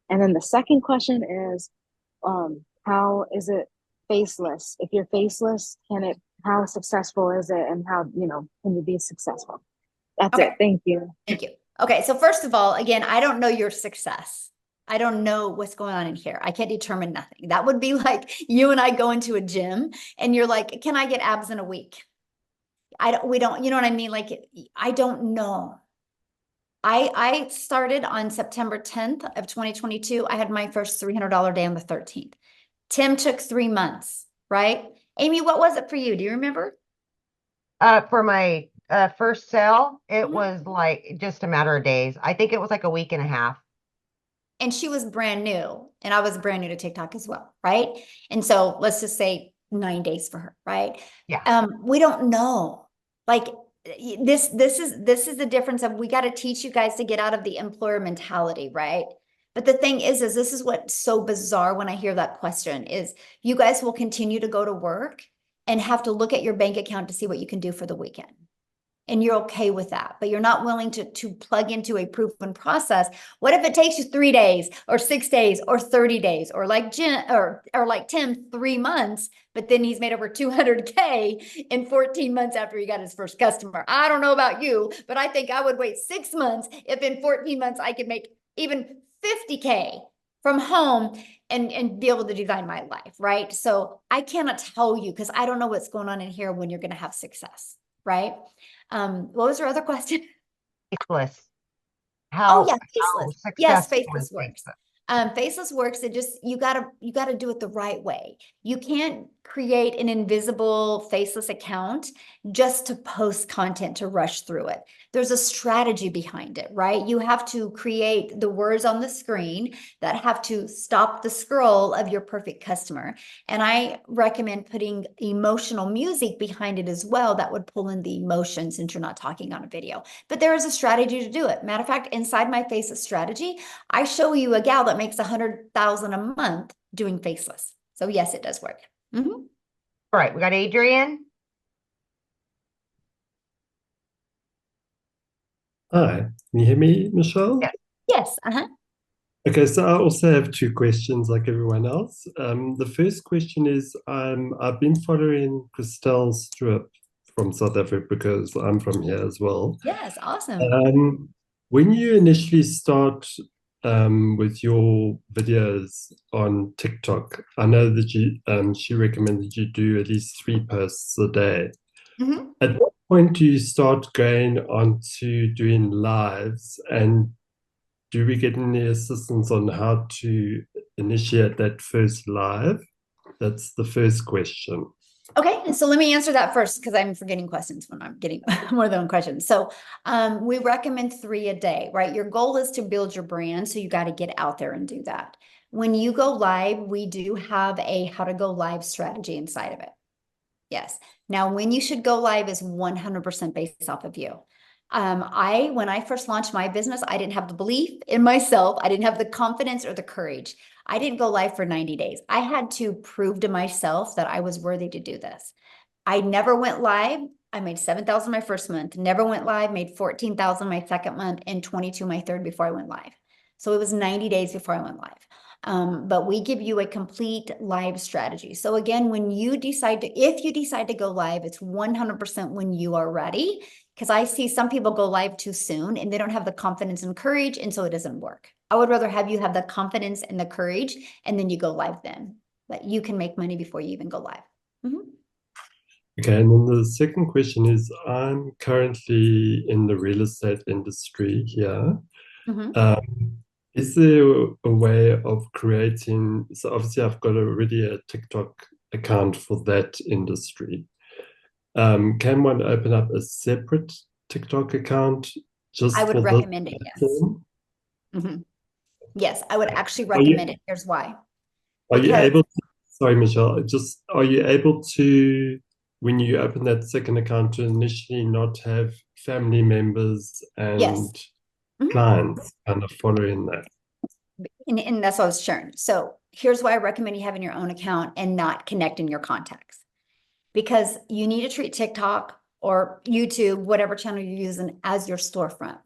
And then the second question is, how is it faceless? If you're faceless, how successful is it, and how, can you be successful? That's it. Thank you. Thank you. Okay. So first of all, again, I don't know your success. I don't know what's going on in here. I can't determine nothing. That would be like you and I go into a gym and you're like, can I get abs in a week? We don't, you know what I mean? Like, I don't know. I started on September 10th of 2022. I had my first $300 day on the 13th. Tim took 3 months, right? Amy, what was it for you? Do you remember? For my first sale, it was like just a matter of days. I think it was like a week and a half. And she was brand new, and I was brand new to TikTok as well, right? And so let's just say 9 days for her, right? Yeah. We don't know. Like this is the difference of we got to teach you guys to get out of the employer mentality, right? But the thing is this is what's so bizarre when I hear that question is you guys will continue to go to work and have to look at your bank account to see what you can do for the weekend. And you're okay with that, but you're not willing to plug into a proven process. What if it takes you 3 days or 6 days or 30 days or like Jim or like Tim, 3 months, but then he's made over 200K in 14 months after he got his first customer. I don't know about you, but I think I would wait 6 months if in 14 months I could make even 50K from home and be able to design my life, right? So I cannot tell you because I don't know what's going on in here when you're going to have success, right? What was your other question? Faceless. Oh yeah, faceless. Yes, faceless successful works. Faceless works. It just you gotta do it the right way. You can't create an invisible faceless account just to post content to rush through it. There's a strategy behind it, right? You have to create the words on the screen that have to stop the scroll of your perfect customer. And I recommend putting emotional music behind it as well that would pull in the emotion since you're not talking on a video. But there is a strategy to do it. Matter of fact, inside my faceless strategy, I show you a gal that makes $100,000 a month doing faceless. So yes, it does work. All right, we got Adrian. Hi, can you hear me, Michelle? Yes. Okay, so I also have 2 questions like everyone else. The first question is, I've been following Christelle Stewart from South Africa because I'm from here as well. Yes, awesome. When you initially start with your videos on TikTok, I know that she recommended you do at least 3 posts a day. At what point do you start going on to doing lives, and do we get any assistance on how to initiate that first live? That's the first question. Okay, so let me answer that first because I'm forgetting questions when I'm getting more than one question. So we recommend 3 a day, right? Your goal is to build your brand, so you got to get out there and do that. When you go live, we do have a how to go live strategy inside of it. Yes. Now, when you should go live is 100% based off of you. When I first launched my business, I didn't have the belief in myself. I didn't have the confidence or the courage. I didn't go live for 90 days. I had to prove to myself that I was worthy to do this. I never went live. I made 7,000 my first month, never went live, made 14,000 my second month, and 22 my third before I went live. So it was 90 days before I went live. But we give you a complete live strategy. So again, when you decide to, if you decide to go live, it's 100% when you are ready. Because I see some people go live too soon and they don't have the confidence and courage, and so it doesn't work. I would rather have you have the confidence and the courage, and then you go live then. But you can make money before you even go live. Mm-hmm. Okay, and then the second question is, I'm currently in the real estate industry here. Mm-hmm. Is there a way of creating, so obviously I've got already a TikTok account for that industry. Can one open up a separate TikTok account just I would for recommend it, yes. Mm-hmm. Yes, I would actually recommend it. Here's why. Are you Because- able to, sorry, Michelle, are you able to, when you open that second account, to initially not have family members and Yes. clients kind of following that? And that's what I was sharing. So here's why I recommend you having your own account and not connecting your contacts. Because you need to treat TikTok or YouTube, whatever channel you're using, as your storefront.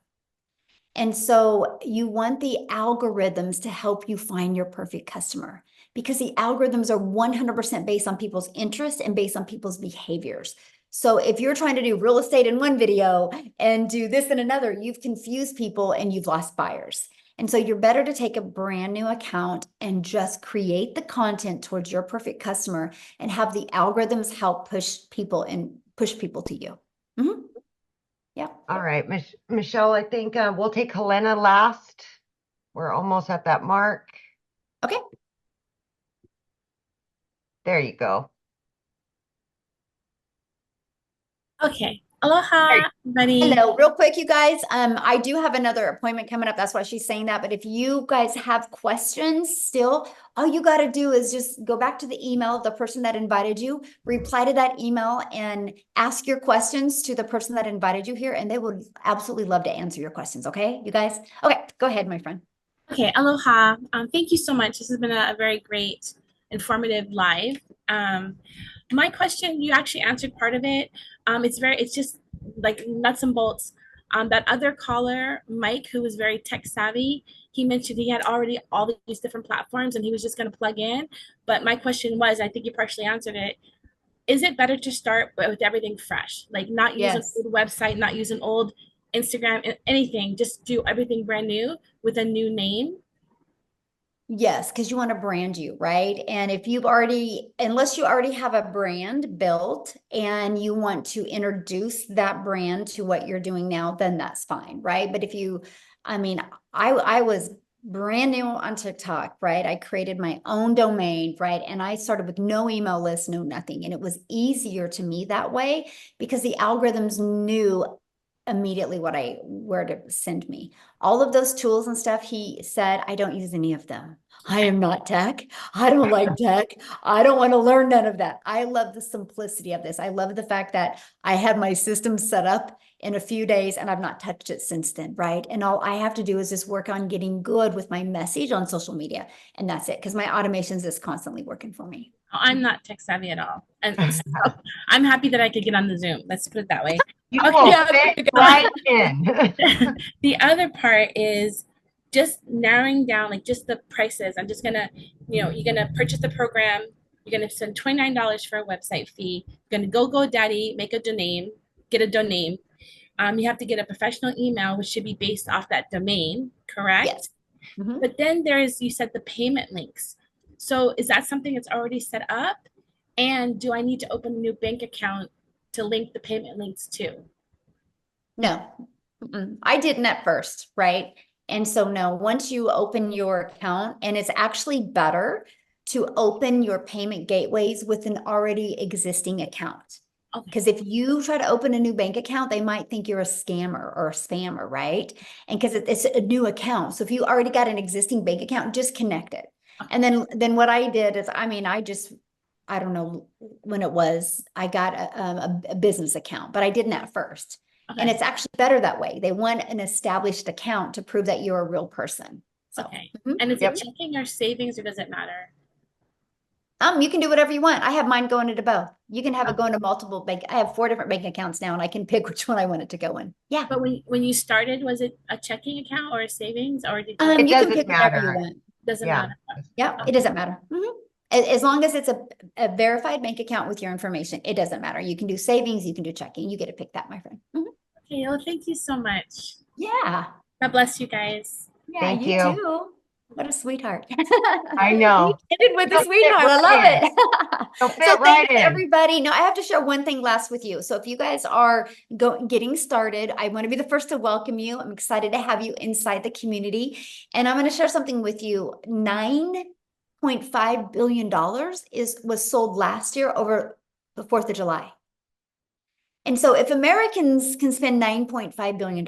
And so you want the algorithms to help you find your perfect customer, because the algorithms are 100% based on people's interests and based on people's behaviors. So if you're trying to do real estate in one video and do this in another, you've confused people and you've lost buyers. And so you're better to take a brand new account and just create the content towards your perfect customer and have the algorithms help push people to you. Mm-hmm. Yeah. All right, Michelle, I think we'll take Helena last. We're almost at that mark. Okay. There you go. Okay. Aloha, everybody. Hello, real quick, you guys. I do have another appointment coming up. That's why she's saying that. But if you guys have questions still, all you got to do is just go back to the email of the person that invited you, reply to that email, and ask your questions to the person that invited you here, and they would absolutely love to answer your questions. Okay, you guys? Okay, go ahead, my friend. Okay, aloha. Thank you so much. This has been a very great, informative live. My question, you actually answered part of it. It's just like nuts and bolts. That other caller, Mike, who was very tech savvy, he mentioned he had already all these different platforms and he was just going to plug in. But my question was, I think you partially answered it. Is it better to start with everything fresh? Like not use an old website, not use an old Instagram, anything, just do everything brand new with a new name? Yes, because you want to brand you, right? And if you've already, unless you already have a brand built and you want to introduce that brand to what you're doing now, then that's fine, right? But if you, I was brand new on TikTok, right? I created my own domain, right? And I started with no email list, no nothing. And it was easier to me that way because the algorithms knew immediately where to send me. All of those tools and stuff, he said, I don't use any of them. I am not tech. I don't like tech. I don't want to learn none of that. I love the simplicity of this. I love the fact that I had my system set up in a few days and I've not touched it since then, right? And all I have to do is just work on getting good with my message on social media. And that's it, because my automations is constantly working for me. I'm not tech savvy at all. And so I'm happy that I could get on the Zoom. Let's put it that way. You will fit right in. The other part is just narrowing down like just the prices. I'm just gonna, you're gonna purchase the program, you're gonna spend $29 for a website fee, you're gonna go GoDaddy, make a domain, get a domain. You have to get a professional email, which should be based off that domain, correct? Yes. Mm-hmm. But then you said the payment links. So is that something that's already set up? And do I need to open a new bank account to link the payment links to? No, I didn't at first, right? And so no, once you open your account, and it's actually better to open your payment gateways with an already existing account. Because if you try to open a new bank account, they might think you're a scammer or a spammer, right? And because it's a new account. So if you already got an existing bank account, just connect it. And then what I did is, I mean, I don't know when it was, I got a business account, but I didn't at first. And Okay. it's actually better that way. They want an established account to prove that you're a real person. So, Okay. mhm. And is Yep. it checking or savings, or does it matter? You can do whatever you want. I have mine going into both. You can have it go into multiple bank. I have 4 different bank accounts now, and I can pick which one I want it to go in. Yeah. But when you started, was it a checking account or a savings, or did you? It You can doesn't pick whatever you matter. want. Doesn't Yeah. matter. Yeah, it doesn't matter. As long as it's a verified bank account with your information, it doesn't matter. You can do savings, you can do checking. You get to pick that, my friend. Okay, well, thank you so much. Yeah. God bless you guys. Yeah, Thank you you. too. What a sweetheart. I know. You ended with a You'll fit sweetheart. I right love in. it. You'll So fit right thanks in. everybody. No, I have to share one thing last with you. So if you guys are getting started, I want to be the first to welcome you. I'm excited to have you inside the community. And I'm going to share something with you. $9.5 billion was sold last year over the 4th of July. And so if Americans can spend $9.5 billion,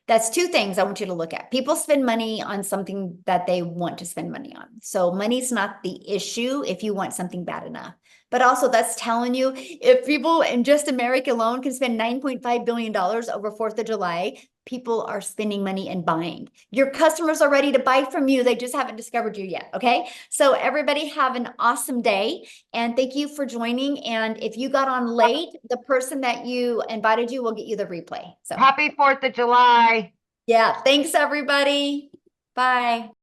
that's 2 things I want you to look at. People spend money on something that they want to spend money on. So money's not the issue if you want something bad enough. But also that's telling you if people in just America alone can spend $9.5 billion over 4th of July, people are spending money and buying. Your customers are ready to buy from you. They just haven't discovered you yet. Okay. So everybody have an awesome day. And thank you for joining. And if you got on late, the person that you invited you will get you the replay. So Happy 4th of July. yeah, thanks everybody. Bye.